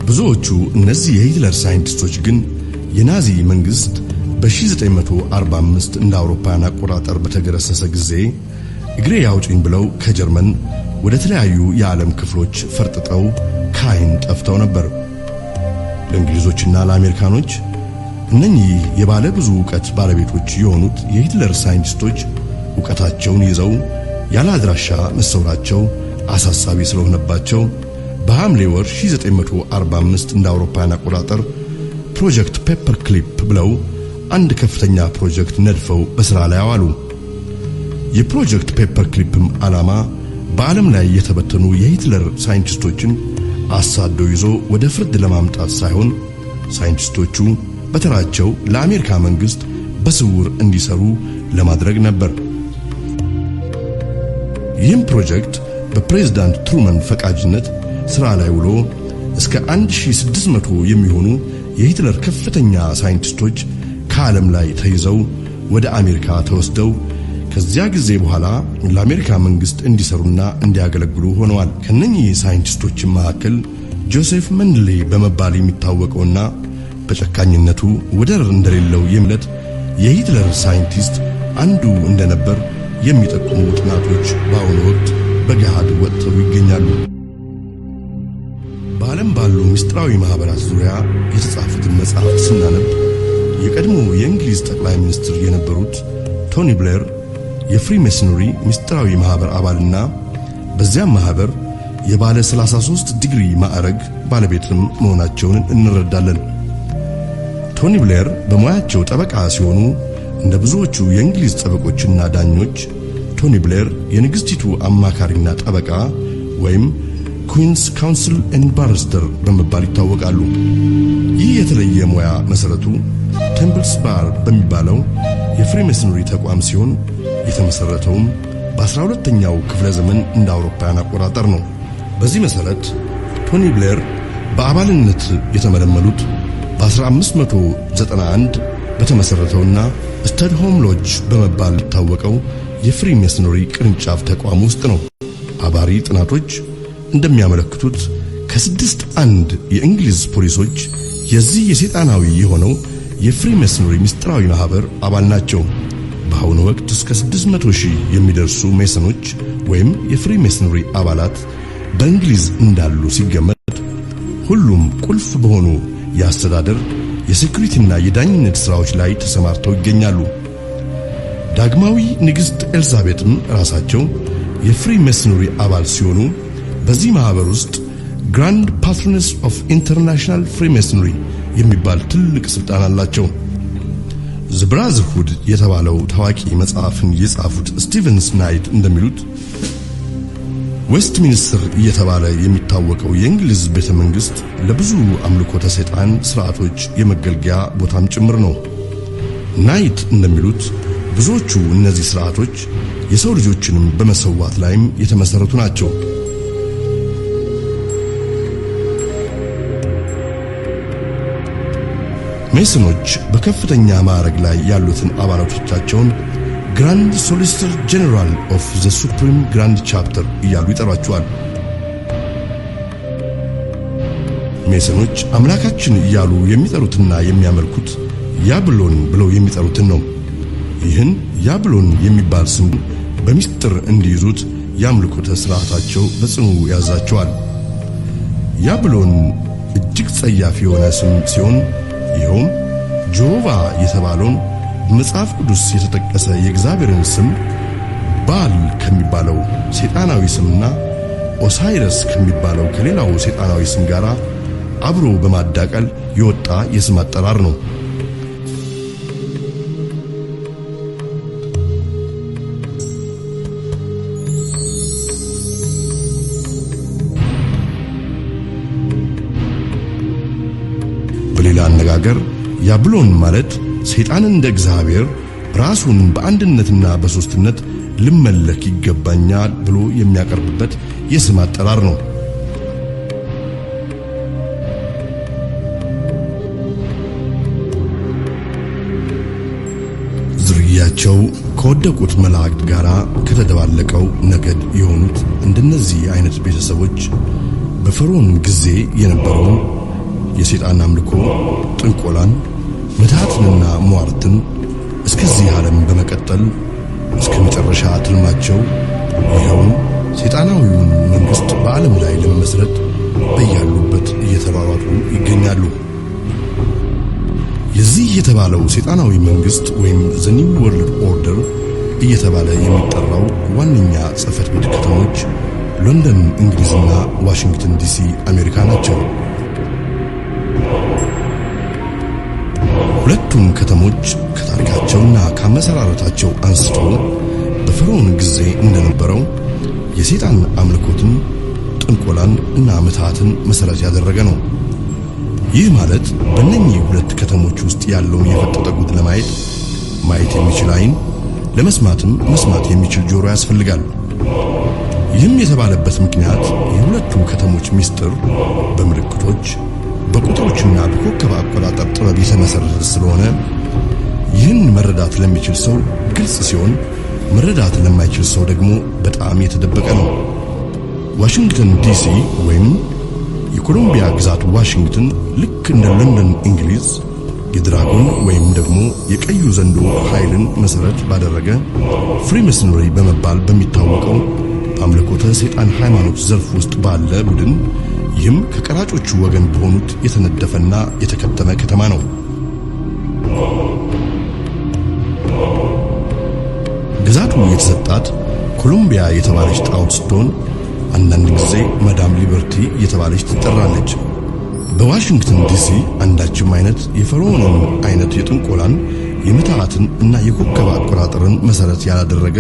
ብዙዎቹ እነዚህ የሂትለር ሳይንቲስቶች ግን የናዚ መንግስት በ1945 እንደ አውሮፓውያን አቆጣጠር በተገረሰሰ ጊዜ እግሬ ያውጪኝ ብለው ከጀርመን ወደ ተለያዩ የዓለም ክፍሎች ፈርጥጠው ካይን ጠፍተው ነበር። ለእንግሊዞችና ለአሜሪካኖች እነኚህ የባለ ብዙ ዕውቀት ባለቤቶች የሆኑት የሂትለር ሳይንቲስቶች ዕውቀታቸውን ይዘው ያለ አድራሻ መሰወራቸው አሳሳቢ ስለሆነባቸው በሐምሌ ወር 1945 እንደ አውሮፓውያን አቆጣጠር ፕሮጀክት ፔፐር ክሊፕ ብለው አንድ ከፍተኛ ፕሮጀክት ነድፈው በሥራ ላይ አዋሉ። የፕሮጀክት ፔፐር ክሊፕም ዓላማ በዓለም ላይ የተበተኑ የሂትለር ሳይንቲስቶችን አሳዶ ይዞ ወደ ፍርድ ለማምጣት ሳይሆን ሳይንቲስቶቹ በተራቸው ለአሜሪካ መንግስት በስውር እንዲሰሩ ለማድረግ ነበር። ይህም ፕሮጀክት በፕሬዝዳንት ትሩመን ፈቃጅነት ሥራ ላይ ውሎ እስከ 1600 የሚሆኑ የሂትለር ከፍተኛ ሳይንቲስቶች ከዓለም ላይ ተይዘው ወደ አሜሪካ ተወስደው ከዚያ ጊዜ በኋላ ለአሜሪካ መንግስት እንዲሰሩና እንዲያገለግሉ ሆነዋል። ከነኚህ ሳይንቲስቶች መካከል ጆሴፍ መንድሌ በመባል የሚታወቀውና በጨካኝነቱ ወደር እንደሌለው የሚለት የሂትለር ሳይንቲስት አንዱ እንደነበር የሚጠቁሙ ጥናቶች በአሁኑ ወቅት በገሃድ ወጥተው ይገኛሉ። በዓለም ባሉ ምስጢራዊ ማህበራት ዙሪያ የተጻፉትን መጽሐፍት ስናነብ የቀድሞ የእንግሊዝ ጠቅላይ ሚኒስትር የነበሩት ቶኒ ብሌር የፍሪሜሰነሪ ምስጢራዊ ማህበር አባልና በዚያም ማህበር የባለ 33 ዲግሪ ማዕረግ ባለቤትም መሆናቸውን እንረዳለን። ቶኒ ብሌር በሙያቸው ጠበቃ ሲሆኑ እንደ ብዙዎቹ የእንግሊዝ ጠበቆችና ዳኞች ቶኒ ብሌር የንግስቲቱ አማካሪና ጠበቃ ወይም ኩዊንስ ካውንስል ኤንድ ባሪስተር በመባል ይታወቃሉ። ይህ የተለየ ሙያ መሰረቱ ቴምፕልስ ባር በሚባለው የፍሪሜሰነሪ ተቋም ሲሆን የተመሰረተውም በ12ኛው ክፍለ ዘመን እንደ አውሮፓውያን አቆጣጠር ነው። በዚህ መሰረት ቶኒ ብሌር በአባልነት የተመለመሉት በ1591 በተመሰረተውና ስታድሆም ሎጅ በመባል ታወቀው የፍሪሜሰነሪ ቅርንጫፍ ተቋም ውስጥ ነው። አባሪ ጥናቶች እንደሚያመለክቱት ከ61 የእንግሊዝ ፖሊሶች የዚህ የሰይጣናዊ የሆነው የፍሪሜሰነሪ ምስጢራዊ ማህበር አባል ናቸው። በአሁኑ ወቅት እስከ 600,000 የሚደርሱ ሜሰኖች ወይም የፍሪሜሰነሪ አባላት በእንግሊዝ እንዳሉ ሲገመት ሁሉም ቁልፍ በሆኑ የአስተዳደር የሴኩሪቲና የዳኝነት ሥራዎች ላይ ተሰማርተው ይገኛሉ። ዳግማዊ ንግሥት ኤልዛቤትም ራሳቸው የፍሪሜሰነሪ አባል ሲሆኑ በዚህ ማህበር ውስጥ ግራንድ ፓትሮነስ ኦፍ ኢንተርናሽናል ፍሪሜሰነሪ የሚባል ትልቅ ስልጣን አላቸው። ዘ ብራዘርሁድ የተባለው ታዋቂ መጽሐፍን የጻፉት ስቲቨን ስናይድ እንደሚሉት ዌስትሚኒስተር እየተባለ የሚታወቀው የእንግሊዝ ቤተ መንግስት ለብዙ አምልኮተ ሰይጣን ሥርዓቶች የመገልገያ ቦታም ጭምር ነው። ናይት እንደሚሉት ብዙዎቹ እነዚህ ሥርዓቶች የሰው ልጆችንም በመሰዋት ላይም የተመሰረቱ ናቸው። ሜሰኖች በከፍተኛ ማዕረግ ላይ ያሉትን አባላቶቻቸውን ግራንድ ሶሊሲተር ጀነራል ኦፍ ዘ ሱፕሪም ግራንድ ቻፕተር እያሉ ይጠሯቸዋል። ሜሰኖች አምላካችን እያሉ የሚጠሩትና የሚያመልኩት ያብሎን ብለው የሚጠሩትን ነው። ይህን ያብሎን የሚባል ስም በሚስጥር እንዲይዙት ያምልኮተ ሥርዓታቸው በጽኑ ያዛቸዋል። ያብሎን እጅግ ጸያፍ የሆነ ስም ሲሆን ይኸውም ጆቫ የተባለውን በመጽሐፍ ቅዱስ የተጠቀሰ የእግዚአብሔርን ስም ባል ከሚባለው ሰይጣናዊ ስምና ኦሳይረስ ከሚባለው ከሌላው ሰይጣናዊ ስም ጋር አብሮ በማዳቀል የወጣ የስም አጠራር ነው። በሌላ አነጋገር ያብሎን ማለት ሰይጣንን እንደ እግዚአብሔር ራሱን በአንድነትና በሶስትነት ልመለክ ይገባኛል ብሎ የሚያቀርብበት የስም አጠራር ነው። ዝርያቸው ከወደቁት መላእክት ጋር ከተደባለቀው ነገድ የሆኑት እንደነዚህ አይነት ቤተሰቦች በፈርዖን ጊዜ የነበረውን የሰይጣን አምልኮ፣ ጥንቆላን፣ ምትሃትንና ሟርትን እስከዚህ ዓለም በመቀጠል እስከ መጨረሻ ትልማቸው ይኸው ሰይጣናዊውን መንግስት በዓለም ላይ ለመመስረት በያሉበት እየተሯሯጡ ይገኛሉ። የዚህ የተባለው ሰይጣናዊ መንግስት ወይም ዘ ኒው ወርልድ ኦርደር እየተባለ የሚጠራው ዋነኛ ጽሕፈት ቤት ከተሞች ለንደን እንግሊዝና ዋሽንግተን ዲሲ አሜሪካ ናቸው። ሁለቱም ከተሞች ከታሪካቸውና ከመሰራረታቸው አንስቶ በፈርዖን ጊዜ እንደነበረው የሰይጣን አምልኮትን፣ ጥንቆላን እና ምትሃትን መሰረት ያደረገ ነው። ይህ ማለት በእነኚህ ሁለት ከተሞች ውስጥ ያለውን የፈጠጠ ጉድ ለማየት ማየት የሚችል አይን፣ ለመስማትም መስማት የሚችል ጆሮ ያስፈልጋል። ይህም የተባለበት ምክንያት የሁለቱ ከተሞች ምስጢር በምልክቶች በቁጥሮችና በኮከብ አቆጣጠር ጥበብ የተመሰረተ ስለሆነ ይህን መረዳት ለሚችል ሰው ግልጽ ሲሆን፣ መረዳት ለማይችል ሰው ደግሞ በጣም የተደበቀ ነው። ዋሽንግተን ዲሲ ወይም የኮሎምቢያ ግዛት ዋሽንግተን ልክ እንደ ለንደን እንግሊዝ የድራጎን ወይም ደግሞ የቀዩ ዘንዶ ኃይልን መሰረት ባደረገ ፍሪሜሰንሪ በመባል በሚታወቀው በአምልኮተ ሰይጣን ሃይማኖት ዘርፍ ውስጥ ባለ ቡድን ይህም ከቀራጮቹ ወገን በሆኑት የተነደፈና የተከተመ ከተማ ነው። ግዛቱ የተሰጣት ኮሎምቢያ የተባለች ጣዖት ስትሆን አንዳንድ ጊዜ ማዳም ሊበርቲ የተባለች ትጠራለች። በዋሽንግተን ዲሲ አንዳችም አይነት የፈርዖንን አይነት የጥንቆላን፣ የምትሃትን እና የኮከብ አቆጣጠርን መሰረት ያላደረገ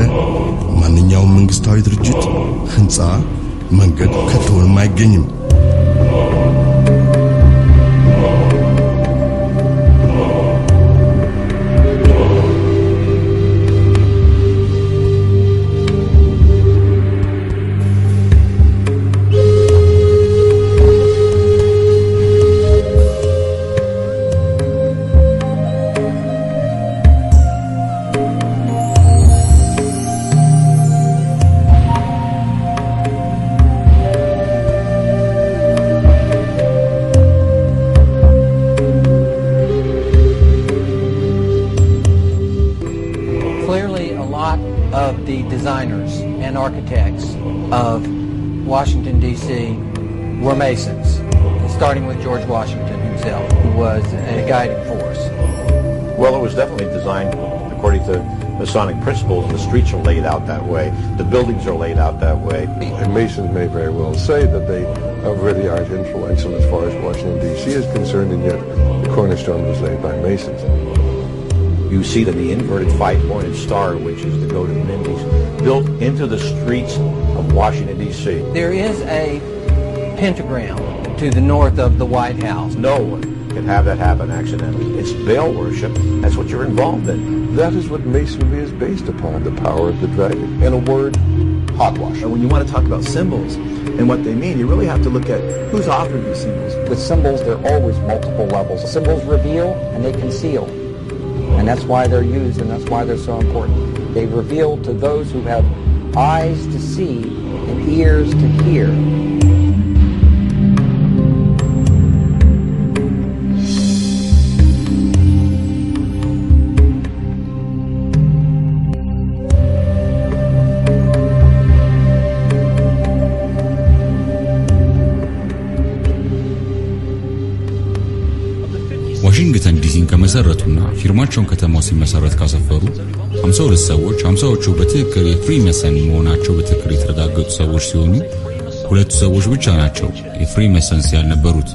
ማንኛውም መንግስታዊ ድርጅት፣ ህንጻ፣ መንገድ ከቶንም አይገኝም። Designers and architects of Washington, D.C. were Masons, starting with George Washington himself, who was a guiding force. Well, it was definitely designed according to Masonic principles, and the streets are laid out that way, the buildings are laid out that way. And Masons may very well say that they really aren't influential as far as Washington, D.C. is concerned, and yet the cornerstone was laid by Masons. You see that the inverted five-pointed star, which is the go-to Mindy's, built into the streets of Washington, D.C. There is a pentagram to the north of the White House. No one can have that happen accidentally. It's Baal worship. That's what you're involved in. That is what Masonry is based upon, the power of the dragon. In a word, hogwash. And when you want to talk about symbols and what they mean, you really have to look at who's authored these symbols. With symbols, there are always multiple levels. Symbols reveal and they conceal. And that's why they're used, and that's why they're so important. They reveal to those who have eyes to see and ears to hear. ዋሽንግተን ዲሲን ከመሰረቱና ፊርማቸውን ከተማው ሲመሰረት ካሰፈሩ 52 ሰዎች 50ዎቹ በትክክል የፍሪሜሰን መሆናቸው በትክክል የተረጋገጡ ሰዎች ሲሆኑ ሁለቱ ሰዎች ብቻ ናቸው የፍሪሜሰንስ ያልነበሩት።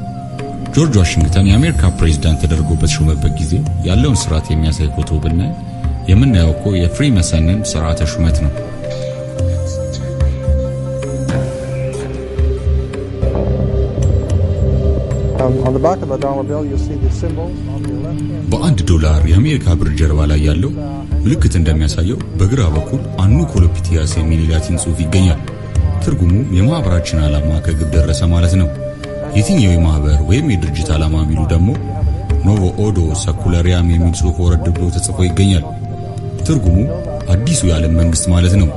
ጆርጅ ዋሽንግተን የአሜሪካ ፕሬዝዳንት ተደርጎ በተሾመበት ጊዜ ያለውን ስርዓት የሚያሳይ ፎቶ ብናይ የምናየው እኮ የፍሪሜሰንን ስርዓተ ሹመት ነው። On the back of the dollar bill, you see the symbols on the left hand. በአንድ ዶላር የአሜሪካ ብር ጀርባ ላይ ያለው ምልክት እንደሚያሳየው በግራ በኩል አኑኮሎፒቲያስ የሚል ላቲን ጽሑፍ ይገኛል። ትርጉሙ የማህበራችን ዓላማ ከግብ ደረሰ ማለት ነው። የትኛው የማህበር ወይም የድርጅት ዓላማ ቢሉ ደግሞ ኖቮ ኦዶ ሰኩላሪያም የሚል ጽሑፍ ወረድ ብሎ ተጽፎ ይገኛል። ትርጉሙ አዲሱ የዓለም መንግስት ማለት ነው።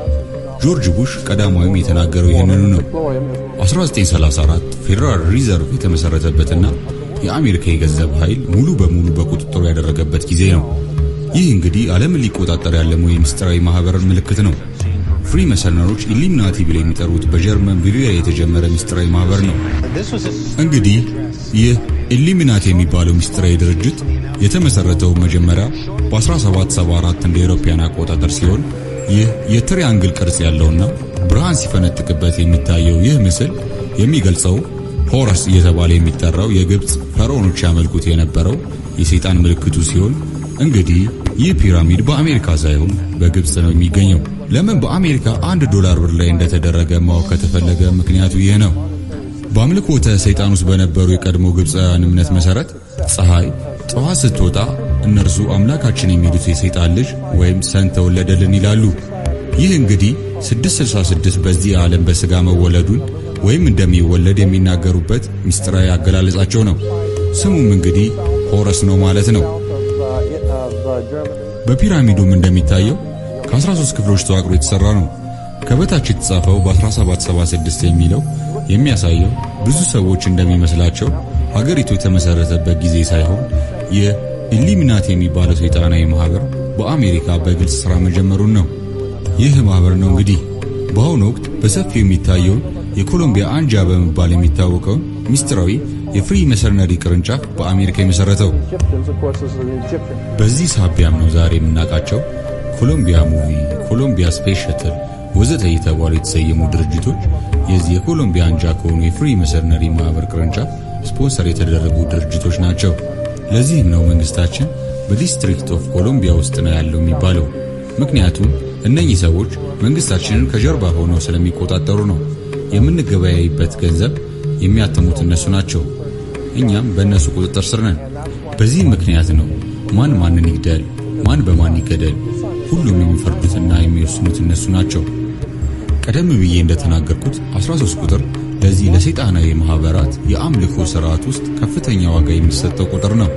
ጆርጅ ቡሽ ቀዳማዊም የተናገረው ይህንኑ ነው። 1934 ፌደራል ሪዘርቭ የተመሰረተበትና የአሜሪካ የገንዘብ ኃይል ሙሉ በሙሉ በቁጥጥሩ ያደረገበት ጊዜ ነው። ይህ እንግዲህ ዓለምን ሊቆጣጠር ያለመው የምስጢራዊ ማህበር ምልክት ነው። ፍሪ መሰነሮች ኢሉሚናቲ ብለው የሚጠሩት በጀርመን ቢሉያ የተጀመረ ምስጢራዊ ማህበር ነው። እንግዲህ ይህ ኢሉሚናቲ የሚባለው ምስጢራዊ ድርጅት የተመሰረተው መጀመሪያ በ1774 እንደ አውሮፓውያን አቆጣጠር ሲሆን ይህ የትሪያንግል ቅርጽ ያለውና ብርሃን ሲፈነጥቅበት የሚታየው ይህ ምስል የሚገልጸው ሆረስ እየተባለ የሚጠራው የግብጽ ፈርዖኖች ያመልኩት የነበረው የሰይጣን ምልክቱ ሲሆን እንግዲህ ይህ ፒራሚድ በአሜሪካ ሳይሆን በግብጽ ነው የሚገኘው። ለምን በአሜሪካ $1 ብር ላይ እንደተደረገ ማወቅ ከተፈለገ ምክንያቱ ይህ ነው። በአምልኮተ ሰይጣን ውስጥ በነበሩ የቀድሞ ግብጻውያን እምነት መሰረት ፀሐይ ጠዋት ስትወጣ እነርሱ አምላካችን የሚሉት የሰይጣን ልጅ ወይም ሰን ተወለደልን ይላሉ። ይህ እንግዲህ 666 በዚህ ዓለም በስጋ መወለዱን ወይም እንደሚወለድ የሚናገሩበት ምስጢራዊ አገላለጻቸው ነው። ስሙም እንግዲህ ሆረስ ነው ማለት ነው። በፒራሚዱም እንደሚታየው ከ13 ክፍሎች ተዋቅሮ የተሰራ ነው። ከበታች የተጻፈው በ1776 የሚለው የሚያሳየው ብዙ ሰዎች እንደሚመስላቸው ሀገሪቱ የተመሰረተበት ጊዜ ሳይሆን የኢሉሚናቲ የሚባለው ሰይጣናዊ ማህበር በአሜሪካ በግልጽ ስራ መጀመሩን ነው። ይህ ማህበር ነው እንግዲህ በአሁኑ ወቅት በሰፊው የሚታየው የኮሎምቢያ አንጃ በመባል የሚታወቀው ምስጢራዊ የፍሪ መሰነሪ ቅርንጫፍ በአሜሪካ የመሰረተው። በዚህ ሳቢያም ነው ዛሬ የምናውቃቸው ኮሎምቢያ ሙቪ፣ ኮሎምቢያ ስፔስ ሸትል ወዘተ የተባሉ የተሰየሙ ድርጅቶች የዚህ የኮሎምቢያ አንጃ ከሆኑ የፍሪ መሰነሪ ማህበር ቅርንጫፍ ስፖንሰር የተደረጉ ድርጅቶች ናቸው። ለዚህም ነው መንግስታችን በዲስትሪክት ኦፍ ኮሎምቢያ ውስጥ ነው ያለው የሚባለው። ምክንያቱም እነኚህ ሰዎች መንግስታችንን ከጀርባ ሆነው ስለሚቆጣጠሩ ነው። የምንገበያይበት ገንዘብ የሚያተሙት እነሱ ናቸው። እኛም በእነሱ ቁጥጥር ስር ነን። በዚህ ምክንያት ነው ማን ማንን ይግደል፣ ማን በማን ይገደል ሁሉም የሚፈርዱትና የሚወስኑት እነሱ ናቸው። ቀደም ብዬ እንደተናገርኩት 13 ቁጥር ለዚህ ለሰይጣናዊ ማህበራት የአምልኮ ስርዓት ውስጥ ከፍተኛ ዋጋ የሚሰጠው ቁጥር ነው።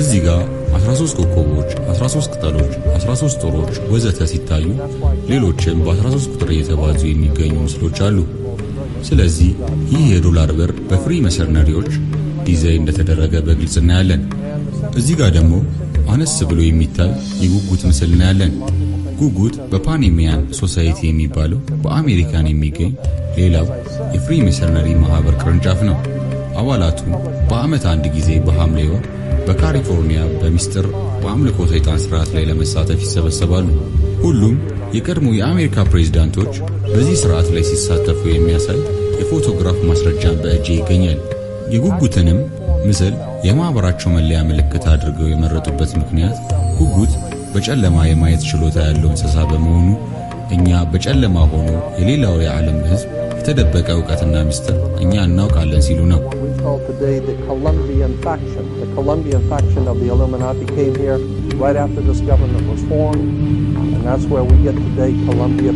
እዚህ ጋር 13 ኮከቦች፣ 13 ቅጠሎች፣ 13 ጦሮች ወዘተ ሲታዩ ሌሎችም በ13 ቁጥር እየተባዙ የሚገኙ ምስሎች አሉ። ስለዚህ ይህ የዶላር ብር በፍሪ መሰነሪዎች ዲዛይን እንደተደረገ በግልጽ እናያለን። እዚህ ጋር ደግሞ አነስ ብሎ የሚታይ የጉጉት ምስል እናያለን። ጉጉት በፓኒሚያን ሶሳይቲ የሚባለው በአሜሪካን የሚገኝ ሌላው የፍሪ መሰነሪ ማህበር ቅርንጫፍ ነው። አባላቱ በአመት አንድ ጊዜ በሐምሌ ወር በካሊፎርኒያ በሚስጥር በአምልኮ ሰይጣን ስርዓት ላይ ለመሳተፍ ይሰበሰባሉ። ሁሉም የቀድሞ የአሜሪካ ፕሬዝዳንቶች በዚህ ስርዓት ላይ ሲሳተፉ የሚያሳይ የፎቶግራፍ ማስረጃን በእጄ ይገኛል። የጉጉትንም ምስል የማህበራቸው መለያ ምልክት አድርገው የመረጡበት ምክንያት ጉጉት በጨለማ የማየት ችሎታ ያለው እንስሳ በመሆኑ እኛ በጨለማ ሆኖ የሌላው የዓለም ህዝብ የተደበቀ ዕውቀትና ምስጢር እኛ እናውቃለን ሲሉ ነው። Today, the Colombian faction of the Illuminati came here right after this government was formed, and that's where we get today Columbia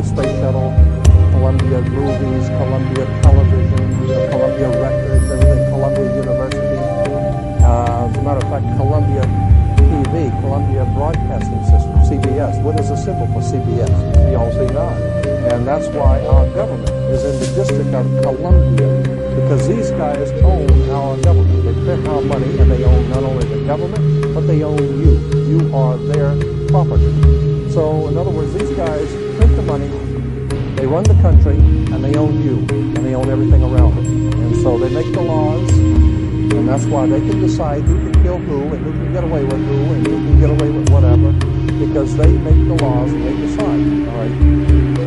Space Shuttle, Columbia Movies, Columbia Television, Columbia Records, everything, Columbia University. As a matter of fact, Columbia TV, Columbia Broadcasting System, CBS. What is the symbol for CBS? CLC9. And that's why our government is in the District of Columbia, because these guys own our government. They print our money, and they own not only the government, but they own you. You are their property. So, in other words, these guys print the money, they run the country, and they own you, and they own everything around it. And so they make the laws, and that's why they can decide who can kill who, and who can get away with who, and who can get away with whatever, because they make the laws and they decide. All right.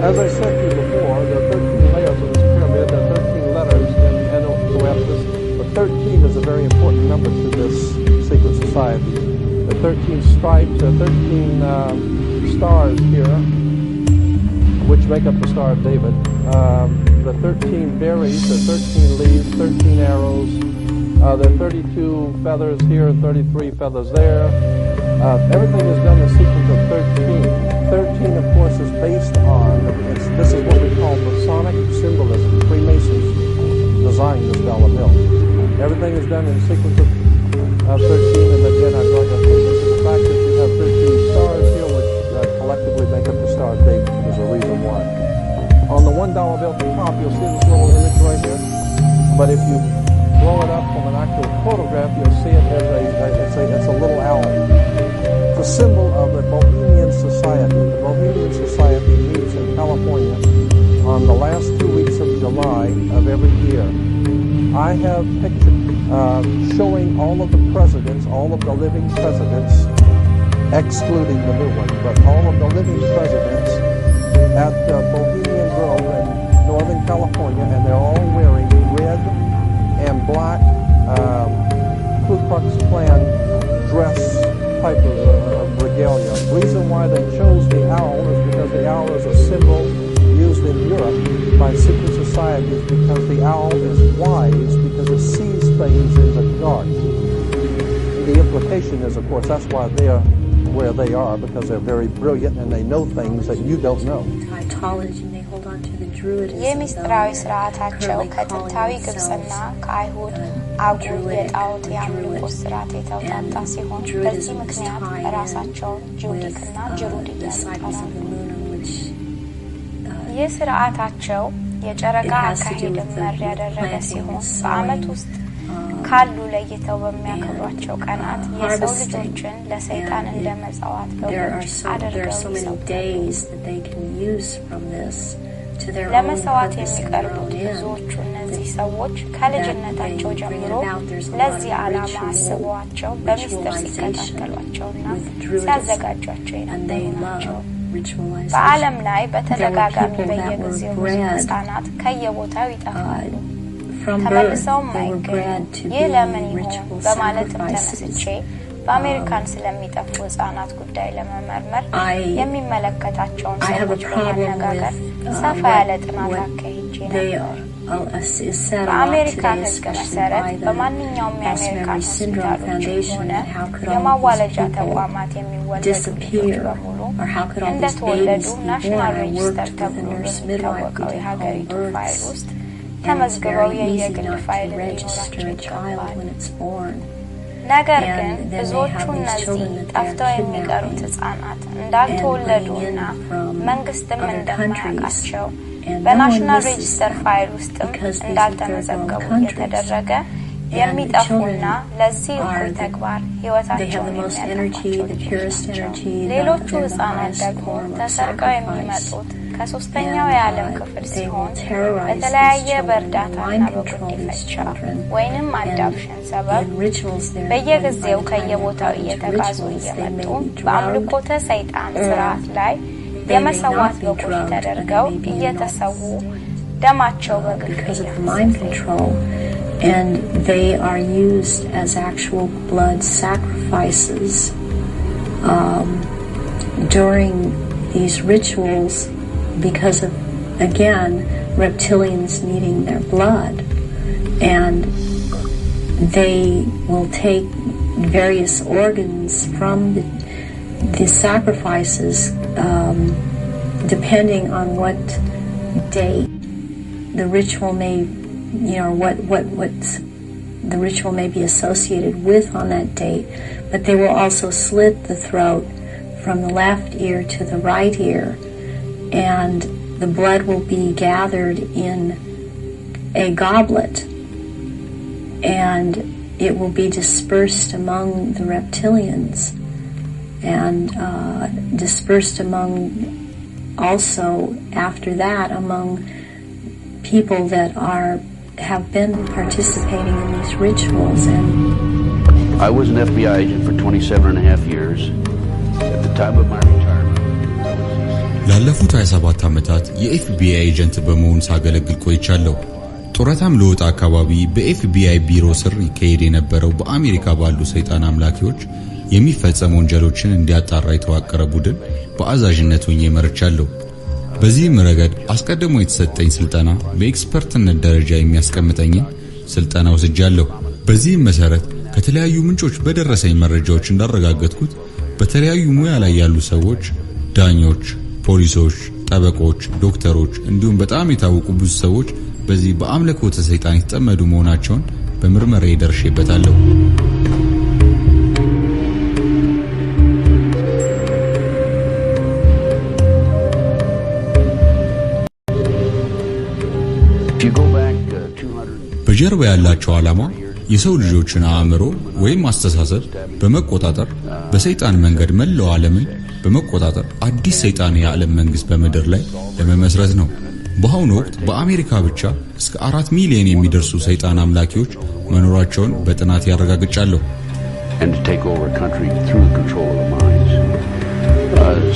As I said to you before, there are 13 layers of this pyramid. There are 13 letters in N-O-F-S, but 13 is a very important number to this secret society. There are 13 stripes, there are 13 stars here, which make up the Star of David. the 13 berries, the 13 leaves, 13 arrows. There are 32 feathers here and 33 feathers there. Everything is done in a sequence of 13. 13, of course, is based on, this is what we call Masonic symbolism. Freemasons designed this dollar bill. Everything is done in a sequence of 13, and again, I draw your attention to the fact that you have 13 stars here, which collectively make up the Star of David. There's a reason why. On the $1 bill at the top, you'll see this little image right here. But if you blow it up from an actual photograph, you'll see it as it's a little owl. It's a symbol of the Bohemian Society. The Bohemian Society meets in California on the last 2 weeks of July of every year. I have pictures showing all of the presidents, all of the living presidents, excluding the new one, but all of the living presidents at Bohemian Grove in Northern California, and they're all wearing red and black Ku Klux Klan dress type of regalia. The reason why they chose the owl is because the owl is a symbol used in Europe by secret societies, because the owl is wise, because it sees things in the dark. The implication is, of course, that's why they're where they are, because they're very brilliant and they know things that you don't know. የምስጢራዊ ስርዓታቸው ከጥንታዊ ግብፅና ከአይሁድ አጉል የጣዖት የአምልኮ ስርዓት የተውጣጣ ሲሆን በዚህ ምክንያት ራሳቸውን ጁዲክና ጅሩድ ይጠራሉ። ይህ ስርዓታቸው የጨረቃ አካሄድን መር ያደረገ ሲሆን በዓመት ውስጥ ካሉ ለይተው በሚያከብሯቸው ቀናት የሰው ልጆችን ለሰይጣን እንደመጻዋት በጎች አድርገው ለመስዋዕት የሚቀርቡት ብዙዎቹ እነዚህ ሰዎች ከልጅነታቸው ጀምሮ ለዚህ ዓላማ አስበዋቸው በሚስጥር ሲከታተሏቸውና ሲያዘጋጇቸው የነበሩ ናቸው። በዓለም ላይ በተደጋጋሚ በየጊዜው ሕፃናት ከየቦታው ይጠፋሉ፣ ተመልሰውም አይገኙም። ይህ ለምን ይሆን በማለትም ተነስቼ በአሜሪካን ስለሚጠፉ ሕፃናት ጉዳይ ለመመርመር የሚመለከታቸውን ሰዎች በማነጋገር ሰፋ ያለ ጥናት አካሂጄ ነበር። በአሜሪካን ሕግ መሰረት በማንኛውም የአሜሪካን ሆስፒታሎች ሆነ የማዋለጃ ተቋማት የሚወለዱ ልጆች በሙሉ እንደተወለዱ ናሽናል ሬጅስተር ተብሎ በሚታወቀው የሀገሪቱ ፋይል ውስጥ ተመዝግበው የየግል ፋይል እንዲኖራቸው ይገባል። ነገር ግን ብዙዎቹ እነዚህ ጠፍተው የሚቀሩት ሕፃናት እንዳልተወለዱና መንግስትም እንደማያውቃቸው በናሽናል ሬጅስተር ፋይል ውስጥም እንዳልተመዘገቡ የተደረገ የሚጠፉና ለዚህ እኩይ ተግባር ሕይወታቸውን የሚያጠፋቸው ሌሎቹ ሕፃናት ደግሞ ተሰርቀው የሚመጡት ከሶስተኛው የዓለም ክፍል ሲሆን በተለያየ በእርዳታና በጉዲፈቻ ወይንም አዳፕሽን ሰበብ በየጊዜው ከየቦታው እየተጋዙ እየመጡ በአምልኮተ ሰይጣን ስርዓት ላይ የመሰዋት በጎች ተደርገው እየተሰዉ ደማቸው በግፍ and they are used as actual blood sacrifices during these rituals because of, again, reptilians needing their blood. And they will take various organs from the sacrifices depending on what date the ritual may, what the ritual may be associated with on that date. But they will also slit the throat from the left ear to the right ear, and the blood will be gathered in a goblet, and it will be dispersed among the reptilians, and dispersed among also after that among people that have been participating in these rituals. And I was an FBI agent for 27 and a half years. At the time of my retirement, ላለፉት 27 ዓመታት የኤፍቢአይ ኤጀንት በመሆን ሳገለግል ቆይቻለሁ። ጡረታም ለወጣ አካባቢ በኤፍቢአይ ቢሮ ስር ይካሄድ የነበረው በአሜሪካ ባሉ ሰይጣን አምላኪዎች የሚፈጸሙ ወንጀሎችን እንዲያጣራ የተዋቀረ ቡድን በአዛዥነት ሆኜ መርቻለሁ። በዚህም ረገድ አስቀድሞ የተሰጠኝ ስልጠና በኤክስፐርትነት ደረጃ የሚያስቀምጠኝ ስልጠና ወስጃለሁ። በዚህም መሰረት ከተለያዩ ምንጮች በደረሰኝ መረጃዎች እንዳረጋገጥኩት በተለያዩ ሙያ ላይ ያሉ ሰዎች ዳኞች፣ ፖሊሶች፣ ጠበቆች፣ ዶክተሮች እንዲሁም በጣም የታወቁ ብዙ ሰዎች በዚህ በአምልኮተ ሰይጣን የተጠመዱ መሆናቸውን በምርመራ ደርሼበታለሁ። በጀርባ ያላቸው ዓላማ የሰው ልጆችን አእምሮ ወይም አስተሳሰብ በመቆጣጠር በሰይጣን መንገድ መላው ዓለምን በመቆጣጠር አዲስ ሰይጣን የዓለም መንግስት በመድር ላይ ለመመስረት ነው። በአሁኑ ወቅት በአሜሪካ ብቻ እስከ 4 ሚሊዮን የሚደርሱ ሰይጣን አምላኪዎች መኖራቸውን በጥናት ያረጋግጫለሁ።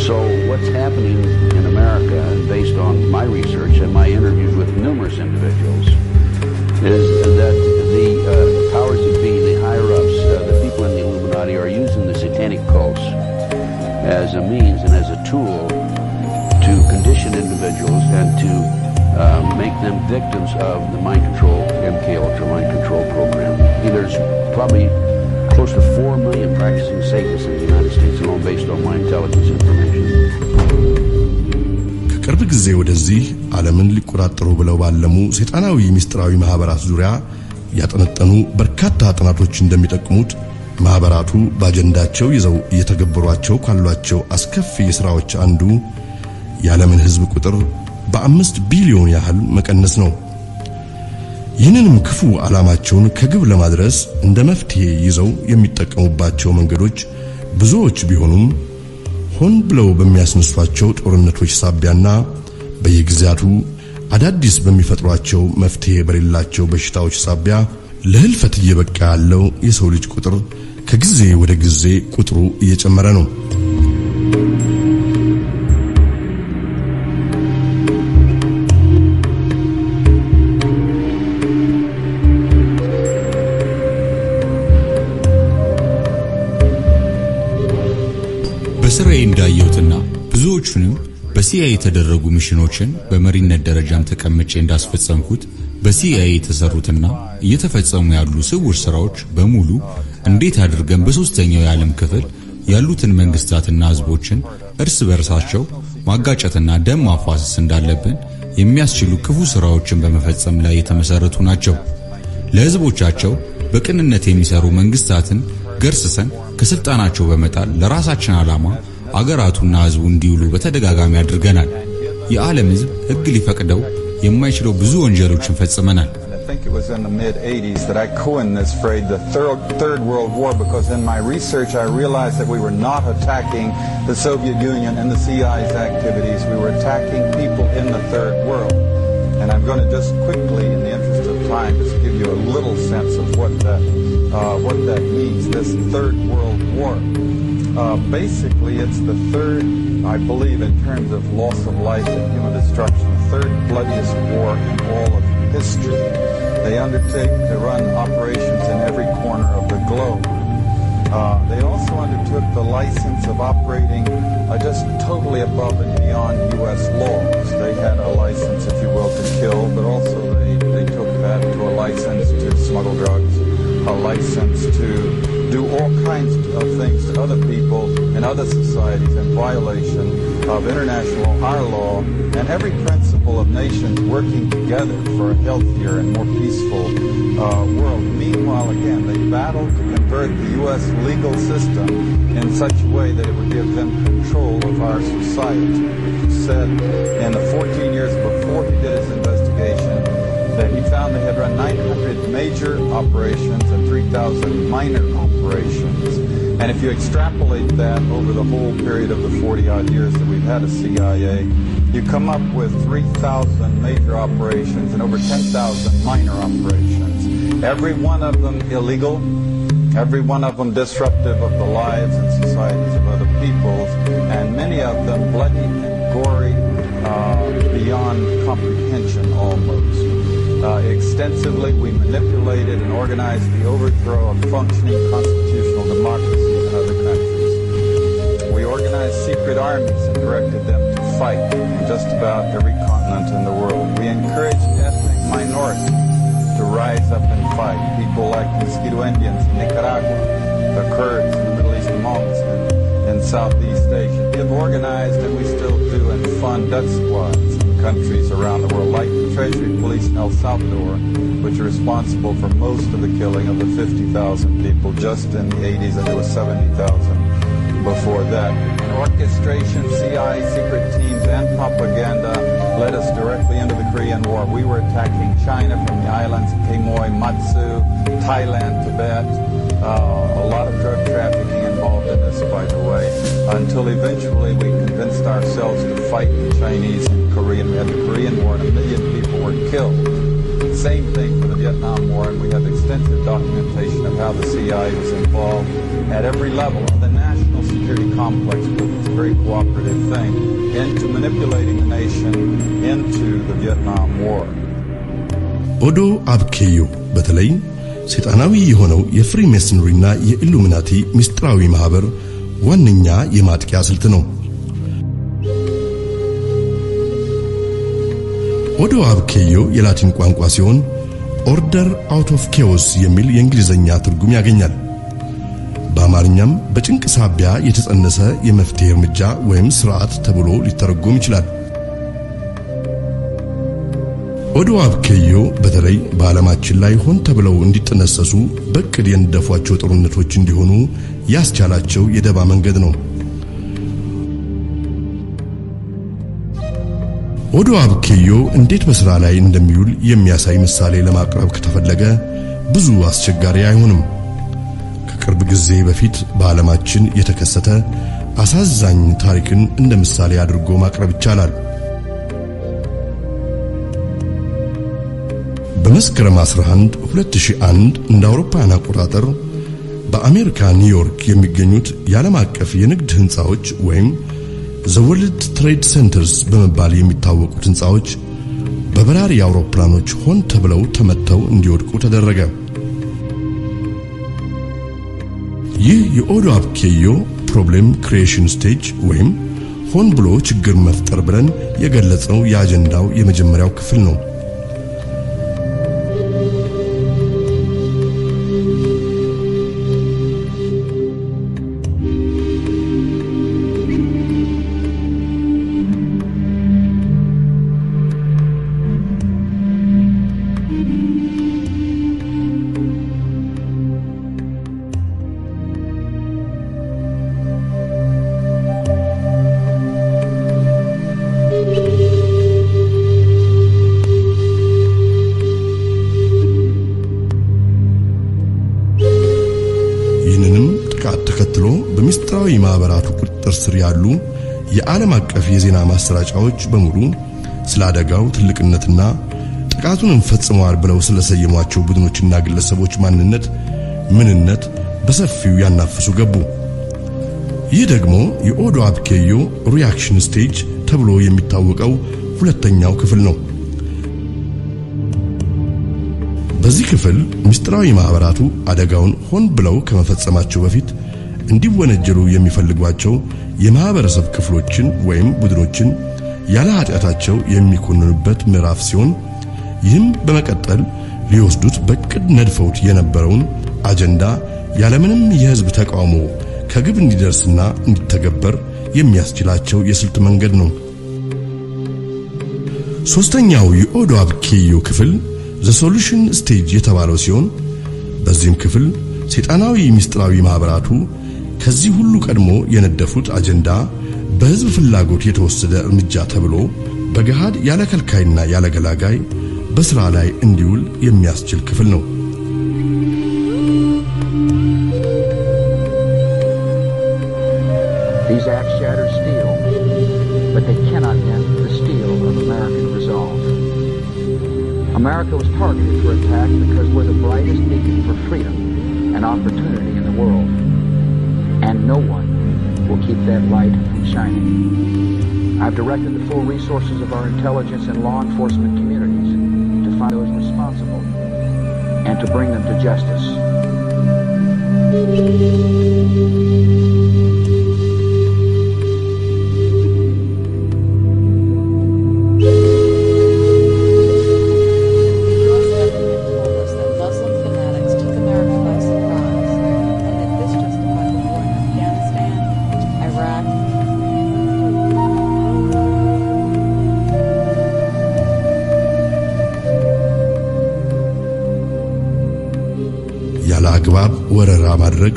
So what's happening in America, based on my research and my interviews with numerous individuals, is that the powers that be, the higher-ups, the people in the Illuminati are using the satanic cults as a means and as a tool to condition individuals and to make them victims of the mind control, MK Ultra mind control program. There's probably close to 4 million practicing Satanists in the United States alone, based on my intelligence information. ከቅርብ ጊዜ ወደዚህ ዓለምን ሊቆጣጠሩ ብለው ባለሙ ሰይጣናዊ ሚስጥራዊ ማህበራት ዙሪያ ያጠነጠኑ በርካታ ጥናቶች እንደሚጠቁሙት ማህበራቱ በአጀንዳቸው ይዘው እየተገበሯቸው ካሏቸው አስከፊ ስራዎች አንዱ የዓለምን ህዝብ ቁጥር በ5 ቢሊዮን ያህል መቀነስ ነው። ይህንንም ክፉ ዓላማቸውን ከግብ ለማድረስ እንደ መፍትሄ ይዘው የሚጠቀሙባቸው መንገዶች ብዙዎች ቢሆኑም ሆን ብለው በሚያስነሷቸው ጦርነቶች ሳቢያና በየጊዜያቱ አዳዲስ በሚፈጥሯቸው መፍትሄ በሌላቸው በሽታዎች ሳቢያ ለህልፈት እየበቃ ያለው የሰው ልጅ ቁጥር ከጊዜ ወደ ጊዜ ቁጥሩ እየጨመረ ነው። በስራዬ እንዳየሁትና ብዙዎቹንም በሲአይኤ የተደረጉ ሚሽኖችን በመሪነት ደረጃም ተቀምጬ እንዳስፈጸምኩት በሲአይኤ የተሰሩትና እየተፈጸሙ ያሉ ስውር ስራዎች በሙሉ እንዴት አድርገን በሶስተኛው የዓለም ክፍል ያሉትን መንግስታትና ህዝቦችን እርስ በርሳቸው ማጋጨትና ደም ማፋሰስ እንዳለብን የሚያስችሉ ክፉ ስራዎችን በመፈጸም ላይ የተመሰረቱ ናቸው። ለህዝቦቻቸው በቅንነት የሚሰሩ መንግስታትን ገርስሰን ከስልጣናቸው በመጣል ለራሳችን ዓላማ አገራቱና ህዝቡ እንዲውሉ በተደጋጋሚ አድርገናል። የዓለም ህዝብ ህግ ሊፈቅደው የማይችለው ብዙ ወንጀሎችን ፈጽመናል። I think it was in the mid-80s that I coined this phrase, the Third World War, because in my research I realized that we were not attacking the Soviet Union and the CIA's activities. We were attacking people in the Third World. And I'm going to just quickly, in the interest of time, just give you a little sense of what that means, this Third World War. Basically, it's the third, I believe, in terms of loss of life and human destruction, the third bloodiest war in all of history. They undertake to run operations in every corner of the globe. They also undertook the license of operating just totally above and beyond U.S. laws. They had a license, if you will, to kill, but also they took that to a license to smuggle drugs, a license to do all kinds of things to other people and other societies in violation of international our law and every principle of nations working together for a healthier and more peaceful world. Meanwhile, again, they battled to convert the U.S. legal system in such a way that it would give them control of our society. He said in the 14 years before he did his investigation that he found they had run 900 major operations and 3,000 minor operations. And if you extrapolate that over the whole period of the 40-odd years that we've had a CIA, you come up with 3,000 major operations and over 10,000 minor operations. Every one of them illegal, every one of them disruptive of the lives and societies of other peoples, and many of them bloody and gory beyond comprehension almost. Extensively, we manipulated and organized the overthrow of functioning constitutional democracies in other countries. We organized secret armies and directed them to fight in just about every continent in the world. We encouraged ethnic minorities to rise up and fight. People like the Mosquito Indians in Nicaragua, the Kurds in the Middle East, the Monks in Southeast Asia. We have organized, and we still do, and fund death squads in countries around the world, like the Treasury Police in El Salvador, which are responsible for most of the killing of the 50,000 people just in the 80s, and there was 70,000 before that. And orchestration, CIA, secret teams, and propaganda led us directly into the Korean War. We were attacking China from the islands, Quemoy, Matsu, Thailand, Tibet. A lot of drug trafficking involved in this, by the way, until eventually we convinced ourselves to fight the Chinese and Korean. We had the Korean War, and 1 million people were killed. Same thing for the Vietnam War, and we have extensive documentation of how the CIA was involved at every level of the national security complex, which is a very cooperative thing, into manipulating the nation into the Vietnam War. ኦዶ አብኬዮ በተለይ ሰይጣናዊ የሆነው የፍሪሜሰንሪና የኢሉሚናቲ ሚስጥራዊ ማህበር ዋነኛ የማጥቂያ ስልት ነው። ኦዶ አብኬዮ የላቲን ቋንቋ ሲሆን ኦርደር አውት ኦፍ ኬዎስ የሚል የእንግሊዘኛ ትርጉም ያገኛል። በአማርኛም በጭንቅ ሳቢያ የተጸነሰ የመፍትሄ እርምጃ ወይም ስርዓት ተብሎ ሊተረጎም ይችላል። ኦዶ አብኬዮ በተለይ በዓለማችን ላይ ሆን ተብለው እንዲጠነሰሱ በቅድ የነደፏቸው ጦርነቶች እንዲሆኑ ያስቻላቸው የደባ መንገድ ነው። ኦዶ አብኬዮ እንዴት በስራ ላይ እንደሚውል የሚያሳይ ምሳሌ ለማቅረብ ከተፈለገ ብዙ አስቸጋሪ አይሆንም። ከቅርብ ጊዜ በፊት በዓለማችን የተከሰተ አሳዛኝ ታሪክን እንደ ምሳሌ አድርጎ ማቅረብ ይቻላል። በመስከረም 11 2001 እንደ አውሮፓውያን አቆጣጠር በአሜሪካ ኒውዮርክ የሚገኙት የዓለም አቀፍ የንግድ ህንጻዎች ወይም The World Trade Centers በመባል የሚታወቁት ህንጻዎች በበራሪ አውሮፕላኖች ሆን ተብለው ተመተው እንዲወድቁ ተደረገ። ይህ የኦዶ አብኬዮ ፕሮብሌም ክሪኤሽን ስቴጅ ወይም ሆን ብሎ ችግር መፍጠር ብለን የገለጽነው የአጀንዳው የመጀመሪያው ክፍል ነው። በሚስጥራዊ ማህበራቱ ቁጥጥር ስር ያሉ የዓለም አቀፍ የዜና ማሰራጫዎች በሙሉ ስለ አደጋው ትልቅነትና ጥቃቱን ፈጽመዋል ብለው ስለሰየሟቸው ቡድኖችና ግለሰቦች ምንነት በሰፊው ያናፍሱ ገቡ። ይህ ደግሞ የኦዶ አብኬዮ ሪአክሽን ስቴጅ ተብሎ የሚታወቀው ሁለተኛው ክፍል ነው። በዚህ ክፍል ሚስጥራዊ ማህበራቱ አደጋውን ሆን ብለው ከመፈጸማቸው በፊት እንዲወነጀሉ የሚፈልጓቸው የማህበረሰብ ክፍሎችን ወይም ቡድኖችን ያለ ኃጢአታቸው የሚኮንኑበት ምዕራፍ ሲሆን ይህም በመቀጠል ሊወስዱት በቅድ ነድፈውት የነበረውን አጀንዳ ያለምንም የህዝብ ተቃውሞ ከግብ እንዲደርስና እንዲተገበር የሚያስችላቸው የስልት መንገድ ነው። ሶስተኛው የኦዶ አብኬዮ ክፍል The Solution Stage የተባለው ሲሆን በዚህም ክፍል ሰይጣናዊ ሚስጥራዊ ማህበራቱ ከዚህ ሁሉ ቀድሞ የነደፉት አጀንዳ በህዝብ ፍላጎት የተወሰደ እርምጃ ተብሎ በገሃድ ያለ ከልካይና ያለ ገላጋይ በስራ ላይ እንዲውል የሚያስችል ክፍል ነው። These acts shatter steel, but they cannot end the steel of American resolve. America was targeted for attack because we're the brightest beacon for freedom and opportunity in the world. And no one will keep that light from shining. I've directed the full resources of our intelligence and law enforcement communities to find those responsible and to bring them to justice. ያለ አግባብ ወረራ ማድረግ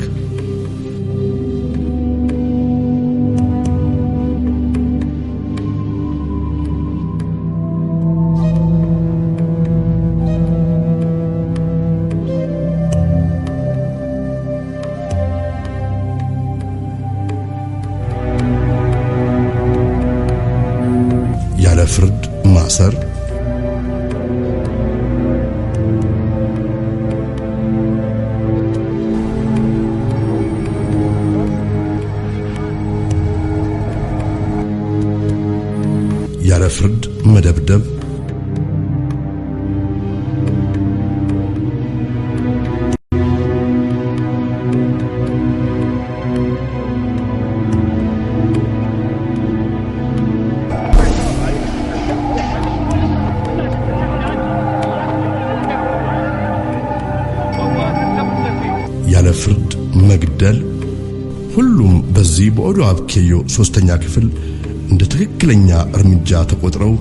ያለ ፍርድ ማሰር ያለ ፍርድ መደብደብ ያለ ፍርድ መግደል ሁሉም በዚህ በኦዶ አብኬዮ ሶስተኛ ክፍል እንደ ትክክለኛ እርምጃ ተቆጥረው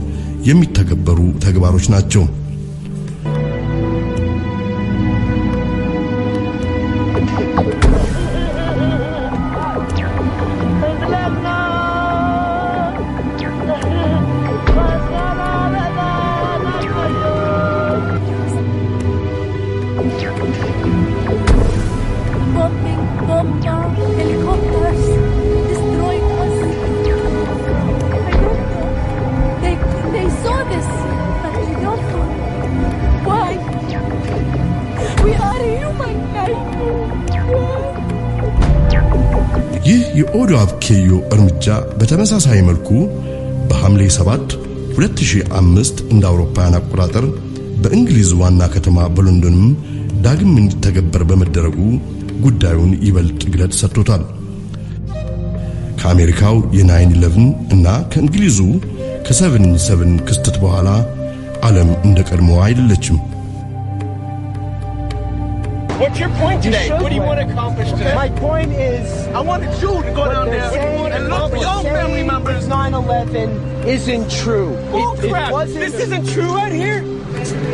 የሚተገበሩ ተግባሮች ናቸው። Helicopters destroyed us. I don't know. They saw this, but we don't know. Why? We are human like you. ይህ የኦዶ አብኬዮ እርምጃ በተመሳሳይ መልኩ በሐምሌ 7 2005 እንደ አውሮፓውያን አቆጣጠር በእንግሊዝ ዋና ከተማ በሎንዶንም ዳግም እንዲተገበር በመደረጉ ጉዳዩን ይበልጥ ግለት ሰጥቶታል። ከአሜሪካው የ9/11 እና ከእንግሊዙ ከ7/7 ክስተት በኋላ ዓለም እንደቀድሞው አይደለችም። What's your point today? What do you want to accomplish today? My point is, I wanted you to go down there and look for your family members. 9/11 isn't true. Crap. This isn't true right here.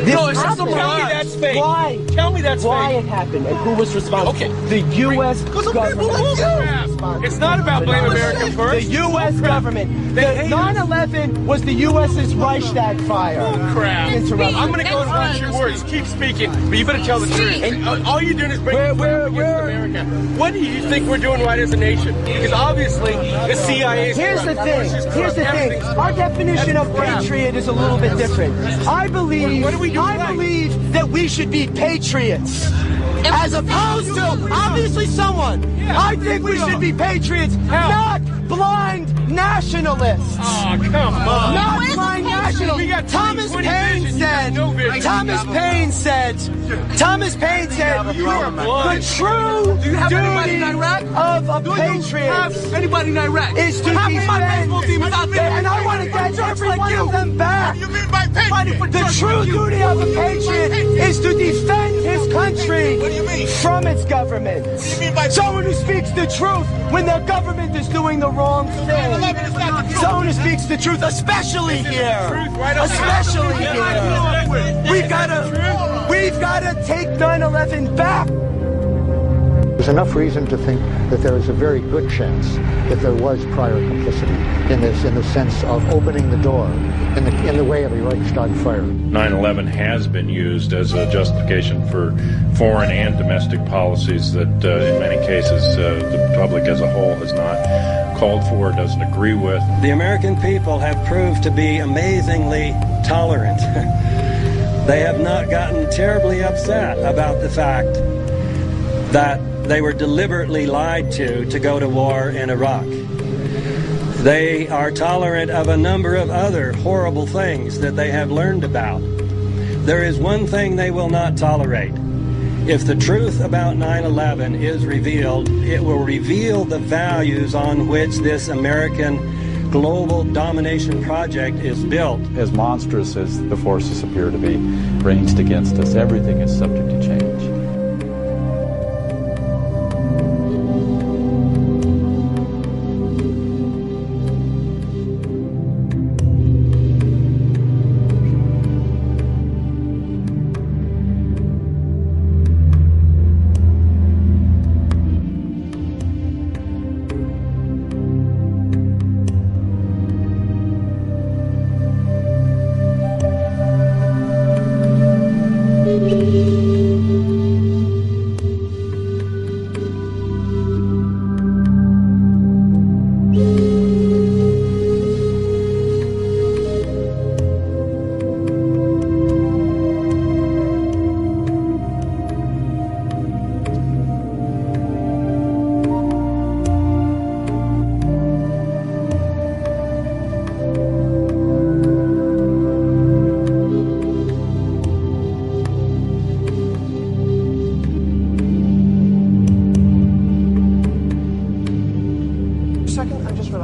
This happened. Tell me that's fake. Why? Tell me that's why fake. It happened and who was responsible. Okay. The U.S. government. It's not about blame America first. The U.S. government. The 9/11 was the U.S.'s Reichstag fire. Oh, crap. I'm going to go and watch your words. Keep speaking, but you better tell the truth. And all you're doing is breaking America. What do you think we're doing right as a nation? Because obviously the CIA is Here's the thing. Our definition of patriot is a little bit different. I believe that we should be patriots. As opposed to, obviously, someone. I think we should be patriots, not blind nationalists. Oh, come on. Not blind nationalists. Thomas Paine said, the true duty of a patriot anybody in Iraq is to defend, and I want to get every one of them back. You mean by patriot? The true duty of a patriot is to defend his country from its government. Someone who speaks the truth when their government is doing the wrong thing. Someone who speaks the truth, especially here. Especially here. We've got to take 9/11 back. There's enough reason to think that there is a very good chance that there was prior complicity in this, in the sense of opening the door in the way of a Reichstag fire. 9/11 has been used as a justification for foreign and domestic policies that in many cases the public as a whole has not called for, doesn't agree with. The American people have proved to be amazingly tolerant. They have not gotten terribly upset about the fact that they were deliberately lied to go to war in Iraq. They are tolerant of a number of other horrible things that they have learned about. There is one thing they will not tolerate. If the truth about 9/11 is revealed, it will reveal the values on which this American global domination project is built. As monstrous as the forces appear to be ranged against us, everything is subject to change.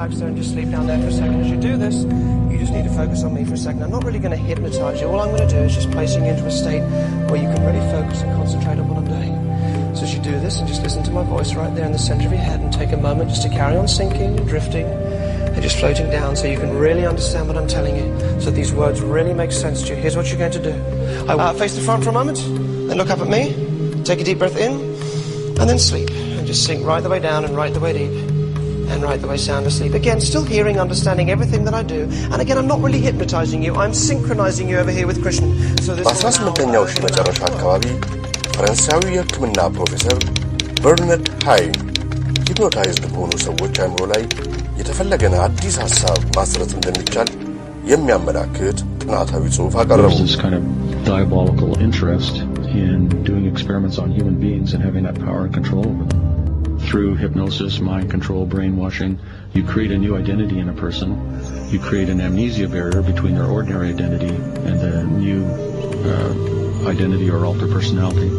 relax there and just sleep down there for a second. As you do this, you just need to focus on me for a second. I'm not really going to hypnotize you. All I'm going to do is just placing you into a state where you can really focus and concentrate on what I'm doing. So as you do this, and just listen to my voice right there in the center of your head, and take a moment just to carry on sinking and drifting and just floating down, so you can really understand what I'm telling you, so these words really make sense to you. Here's what you're going to do. Face the front for a moment, then look up at me, take a deep breath in, and then sleep. And just sink right the way down and right the way deep, and right the way sound asleep. Again, still hearing, understanding everything that I do. And again, I'm not really hypnotizing you, I'm synchronizing you over here with Krishna. So this በ18ኛው ሺህ መጨረሻ አካባቢ ፈረንሳዊ የሕክምና ፕሮፌሰር በርናርድ ሃይን ሂፕኖታይዝድ በሆኑ ሰዎች አእምሮ ላይ የተፈለገን አዲስ ሐሳብ ማስረት እንደሚቻል የሚያመላክት ጥናታዊ ጽሑፍ አቀረቡ። There's this kind of diabolical interest in doing experiments on human beings and having that power and control over them. Through hypnosis, mind control, brainwashing, you create a new identity in a person. You create an amnesia barrier between their ordinary identity and the new identity or alter personality.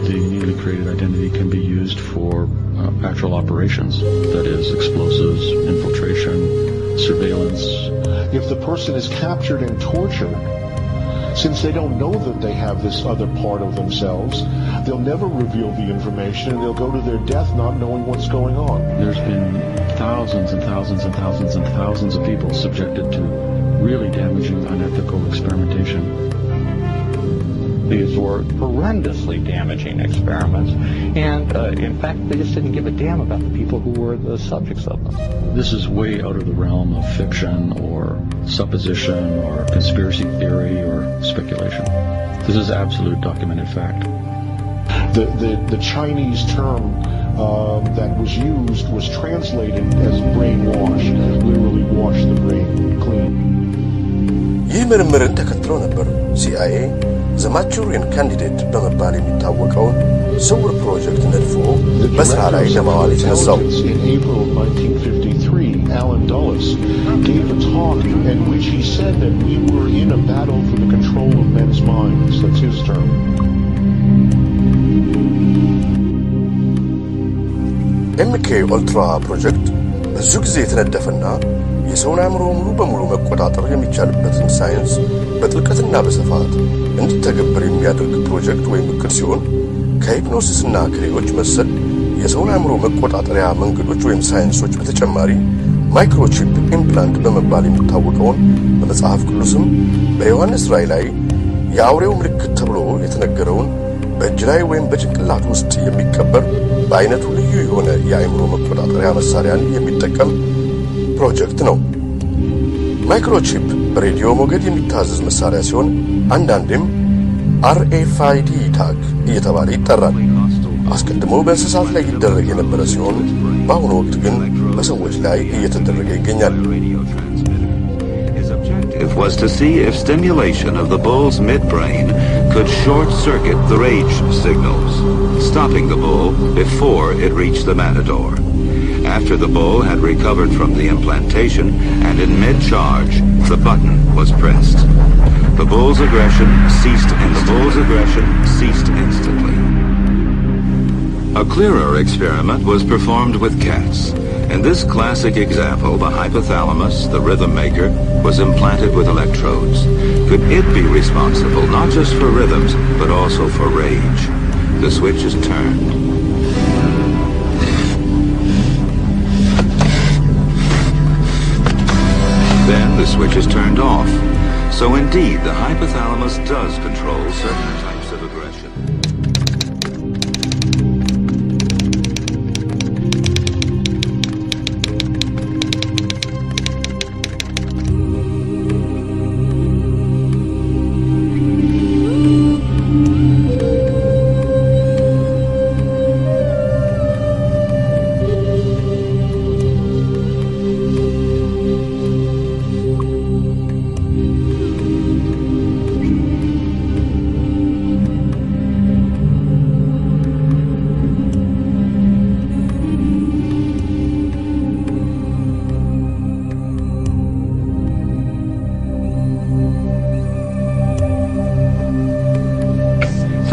The newly created identity can be used for actual operations, that is, explosives, infiltration, surveillance. If the person is captured and tortured, since they don't know that they have this other part of themselves, they'll never reveal the information, and they'll go to their death not knowing what's going on. There's been thousands and thousands and thousands and thousands of people subjected to really damaging, unethical experimentation. These were horrendously damaging experiments, and in fact, they just didn't give a damn about the people who were the subjects of them. This is way out of the realm of fiction or supposition or conspiracy theory or speculation. This is absolute documented fact. The Chinese term that was used was translated as brainwash, literally wash the brain clean. ይህ ምርምርን ተከትሎ ነበር CIA the Manchurian candidate በመባል የሚታወቀውን ስውር ፕሮጀክት ነድፎ በስራ ላይ ለማዋል የተነሳው። In April of 1953, Alan Dulles gave a talk in which he said that we were in a battle for the control of men's minds. That's his term. MK Ultra ፕሮጀክት ብዙ ጊዜ የተነደፈና የሰውን አእምሮ ሙሉ በሙሉ መቆጣጠር የሚቻልበትን ሳይንስ በጥልቀትና በስፋት እንዲተገበር የሚያደርግ ፕሮጀክት ወይም እቅድ ሲሆን ከሂፕኖሲስና ከሌሎች መሰል የሰውን አእምሮ መቆጣጠሪያ መንገዶች ወይም ሳይንሶች በተጨማሪ ማይክሮቺፕ ኢምፕላንት በመባል የሚታወቀውን በመጽሐፍ ቅዱስም በዮሐንስ ራእይ ላይ የአውሬው ምልክት ተብሎ የተነገረውን በእጅ ላይ ወይም በጭንቅላት ውስጥ የሚቀበር በአይነቱ ልዩ የሆነ የአእምሮ መቆጣጠሪያ መሳሪያን የሚጠቀም ፕሮጀክት ነው። ማይክሮቺፕ በሬዲዮ ሞገድ የሚታዘዝ መሳሪያ ሲሆን አንዳንዴም RFID ታግ እየተባለ ይጠራል። አስቀድሞ በእንስሳት ላይ ይደረግ የነበረ ሲሆን በአሁኑ ወቅት ግን በሰዎች ላይ እየተደረገ ይገኛል። It was to see if stimulation of the bull's midbrain could short-circuit the rage signals, stopping the bull before it reached the matador. After the bull had recovered from the implantation and in mid-charge, the button was pressed. The bull's aggression ceased instantly. A clearer experiment was performed with cats. In this classic example, the hypothalamus, the rhythm maker, was implanted with electrodes. Could it be responsible not just for rhythms, but also for rage? The switch is turned. Then the switch is turned off. So indeed, the hypothalamus does control certain types of aggression.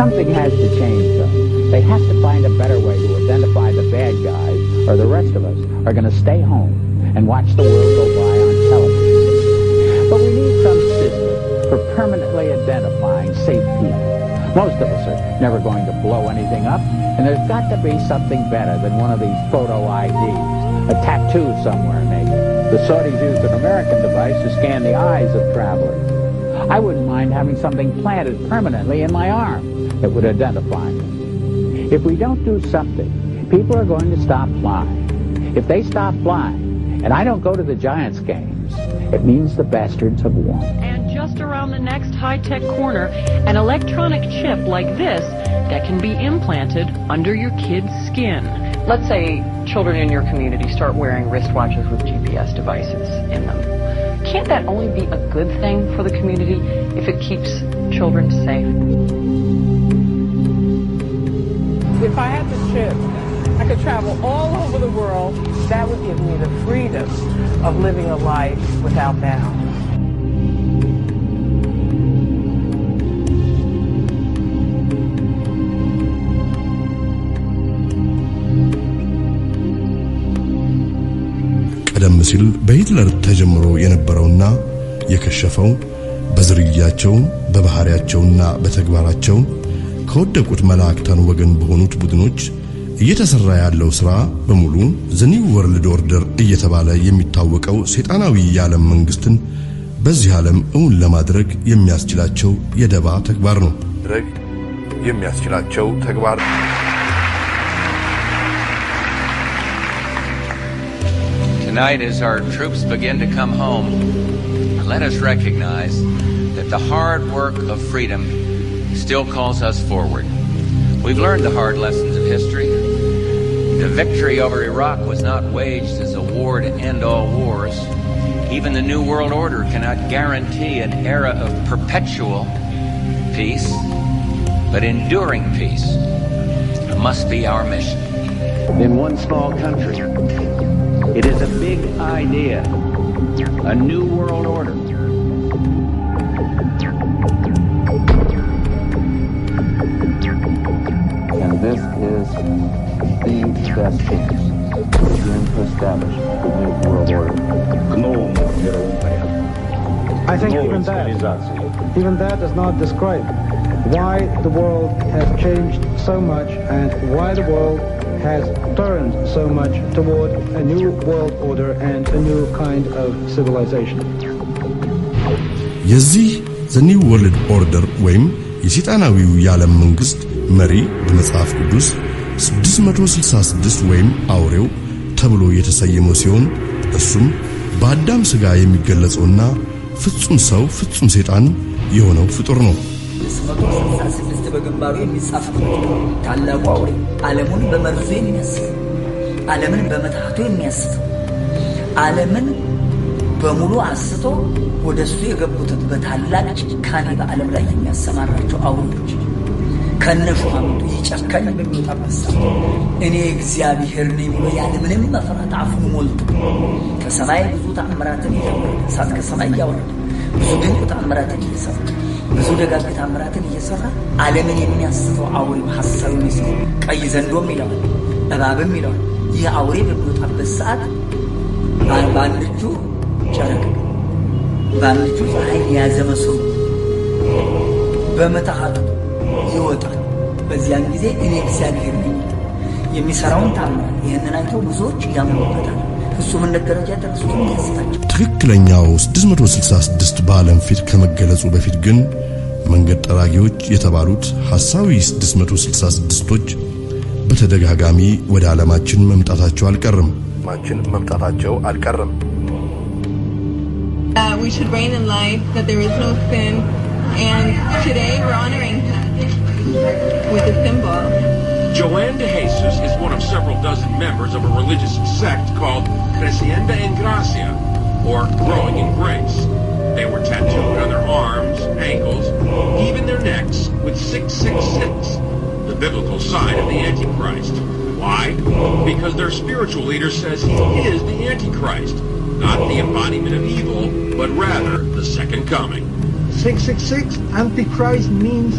Something has to change, though. They have to find a better way to identify the bad guys, or the rest of us are going to stay home and watch the world go by on television. But we need some system for permanently identifying safe people. Most of us are never going to blow anything up, and there's got to be something better than one of these photo IDs, a tattoo somewhere maybe. The Saudis used an American device to scan the eyes of travelers. I wouldn't mind having something planted permanently in my arm that would identify me. If we don't do something, people are going to stop flying. If they stop flying, and I don't go to the Giants games, it means the bastards have won. And just around the next high-tech corner, an electronic chip like this that can be implanted under your kid's skin. Let's say children in your community start wearing wristwatches with GPS devices in them. Can't that only be a good thing for the community if it keeps children safe? If I had the chip, I could travel all over the world. That would give me the freedom of living a life without bounds. ቀደም ሲል በሂትለር ተጀምሮ የነበረውና የከሸፈው በዝርያቸው በባህሪያቸውና በተግባራቸው ከወደቁት መላእክታን ወገን በሆኑት ቡድኖች እየተሰራ ያለው ሥራ በሙሉ ዘ ኒው ወርልድ ኦርደር እየተባለ የሚታወቀው ሰይጣናዊ የዓለም መንግስትን በዚህ ዓለም እውን ለማድረግ የሚያስችላቸው የደባ ተግባር ነው። Tonight, as our troops begin to come home, let us recognize that the hard work of freedom still calls us forward. We've learned the hard lessons of history. The victory over Iraq was not waged as a war to end all wars. Even the New World Order cannot guarantee an era of perpetual peace, but enduring peace must be our mission. In one small country, it is a big idea, a new world order. And this is the best chance to begin to establish the new world order. I think even that does not describe why the world has changed so much and why the world has turned so much toward a new world order and a new kind of civilization. የዚህ ዘ ኒው ወርልድ ኦርደር ወይም የሰይጣናዊው የዓለም መንግስት መሪ በመጽሐፍ ቅዱስ 666 ወይም አውሬው ተብሎ የተሰየመው ሲሆን እሱም በአዳም ሥጋ የሚገለጸውና ፍጹም ሰው ፍጹም ሰይጣን የሆነው ፍጡር ነው። 666 በግንባሩ የሚጻፍ ታላቁ አውሬ ዓለሙን በመርዙ የሚያስት ዓለምን በመታቱ የሚያስት ዓለምን በሙሉ አስቶ ወደሱ የገቡትን በታላቅ ጭካኔ በዓለም ላይ የሚያሰማራቸው አውሬዎች ከነሹማምንቱ ይጨካኝ በሚወጣበት ሰዓት እኔ እግዚአብሔር ነኝ ብሎ ያለምንም መፍራት አፉን ሞልቶ ከሰማይ ብዙ ተአምራትን እያወረደ እሳት ከሰማይ እያወረደ ብዙ ድንቅ ተአምራትን እየሰራ ብዙ ደጋግ ተአምራትን እየሰራ ዓለምን የሚያስተው አውሬው ሐሳቡ ነው። ቀይ ዘንዶም ይላል እባብም ይላል። ይህ አውሬ በሚወጣበት ሰዓት በአንድ እጁ ጨረቃ በአንድ እጁ ፀሐይ የያዘ መስሎ በመታሃቱ ይወጣል። በዚያን ጊዜ እኔ እግዚአብሔር ነኝ የሚሰራውን ተአምራት ይህንን አይተው ብዙዎች ያምኑበታል። ፍጹምነት ደረጃ ደረሱት ያስታቸው። ትክክለኛው 666 በዓለም ፊት ከመገለጹ በፊት ግን መንገድ ጠራጊዎች የተባሉት ሐሳዊ 666ቶች በተደጋጋሚ ወደ ዓለማችን መምጣታቸው አልቀረም። We should reign in life, that there is no sin, and today we're honoring him with a symbol. Joanne de Jesus is one of several dozen members of a religious sect called Crecienda en Gracia, or Growing in Grace. They were tattooed on their arms, ankles, even their necks with 666, the biblical sign of the Antichrist. Why? Because their spiritual leader says he is the Antichrist, not the embodiment of evil, but rather the second coming. 666, Antichrist means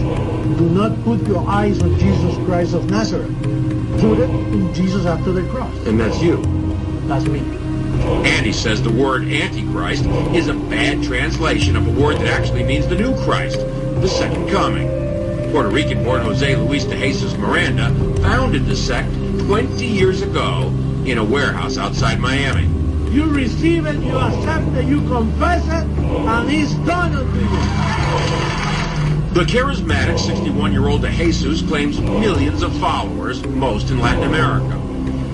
do not put your eyes on Jesus Christ of Nazareth. Put it in Jesus after the cross. And that's you. That's me. And he says the word Antichrist is a bad translation of a word that actually means the new Christ, the second coming. Puerto Rican-born Jose Luis de Jesus Miranda founded the sect 20 years ago in a warehouse outside Miami. You receive it, you accept it, you confess it, and it's done unto you. The charismatic 61-year-old de Jesus claims millions of followers, most in Latin America.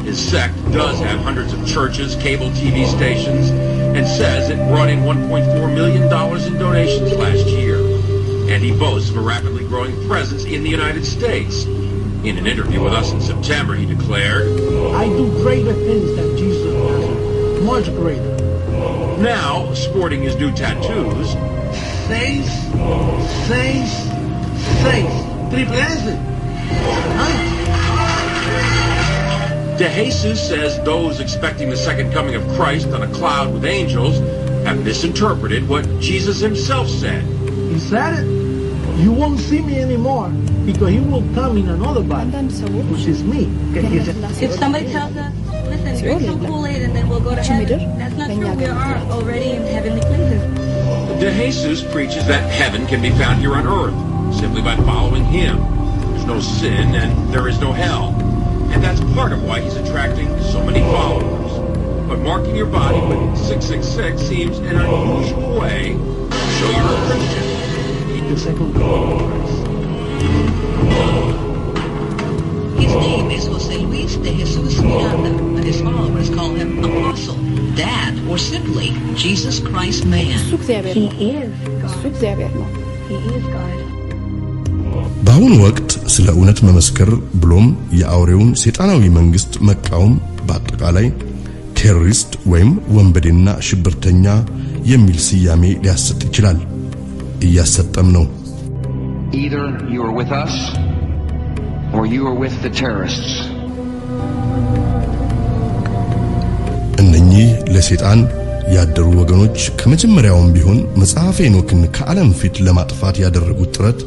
His sect does have hundreds of churches, cable TV stations, and says it brought in $1.4 million in donations last year. And he boasts of a rapidly growing presence in the United States. In an interview with us in September, he declared, I do greater things than Jesus does, much greater. Now, sporting his new tattoos, Seis, triple S. De Jesus says those expecting the second coming of Christ on a cloud with angels have misinterpreted what Jesus himself said. He said it. You won't see me anymore because he will come in another body, which is me. If somebody tells us, listen, drink some Kool-Aid and then we'll go to heaven, that's not true. We are already in heavenly places. De Jesus preaches that heaven can be found here on earth simply by following him. There's no sin and there is no hell. And that's part of why he's attracting so many followers. But marking your body with 666 seems an unusual way to show you're a Christian. The second coming of Christ. His name is Jose Luis de Jesus Miranda, but his followers call him Apostle, Dad, or simply Jesus Christ Man. He is God. He is God. በአሁኑ ወቅት ስለ እውነት መመስከር ብሎም የአውሬውን ሰይጣናዊ መንግስት መቃወም በአጠቃላይ ቴሮሪስት ወይም ወንበዴና ሽብርተኛ የሚል ስያሜ ሊያሰጥ ይችላል እያሰጠም ነው Either you are with us or you are with the terrorists እነኚህ ለሰይጣን ያደሩ ወገኖች ከመጀመሪያውም ቢሆን መጽሐፈ ሄኖክን ከዓለም ፊት ለማጥፋት ያደረጉት ጥረት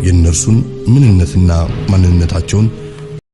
የነርሱን ምንነትና ማንነታቸውን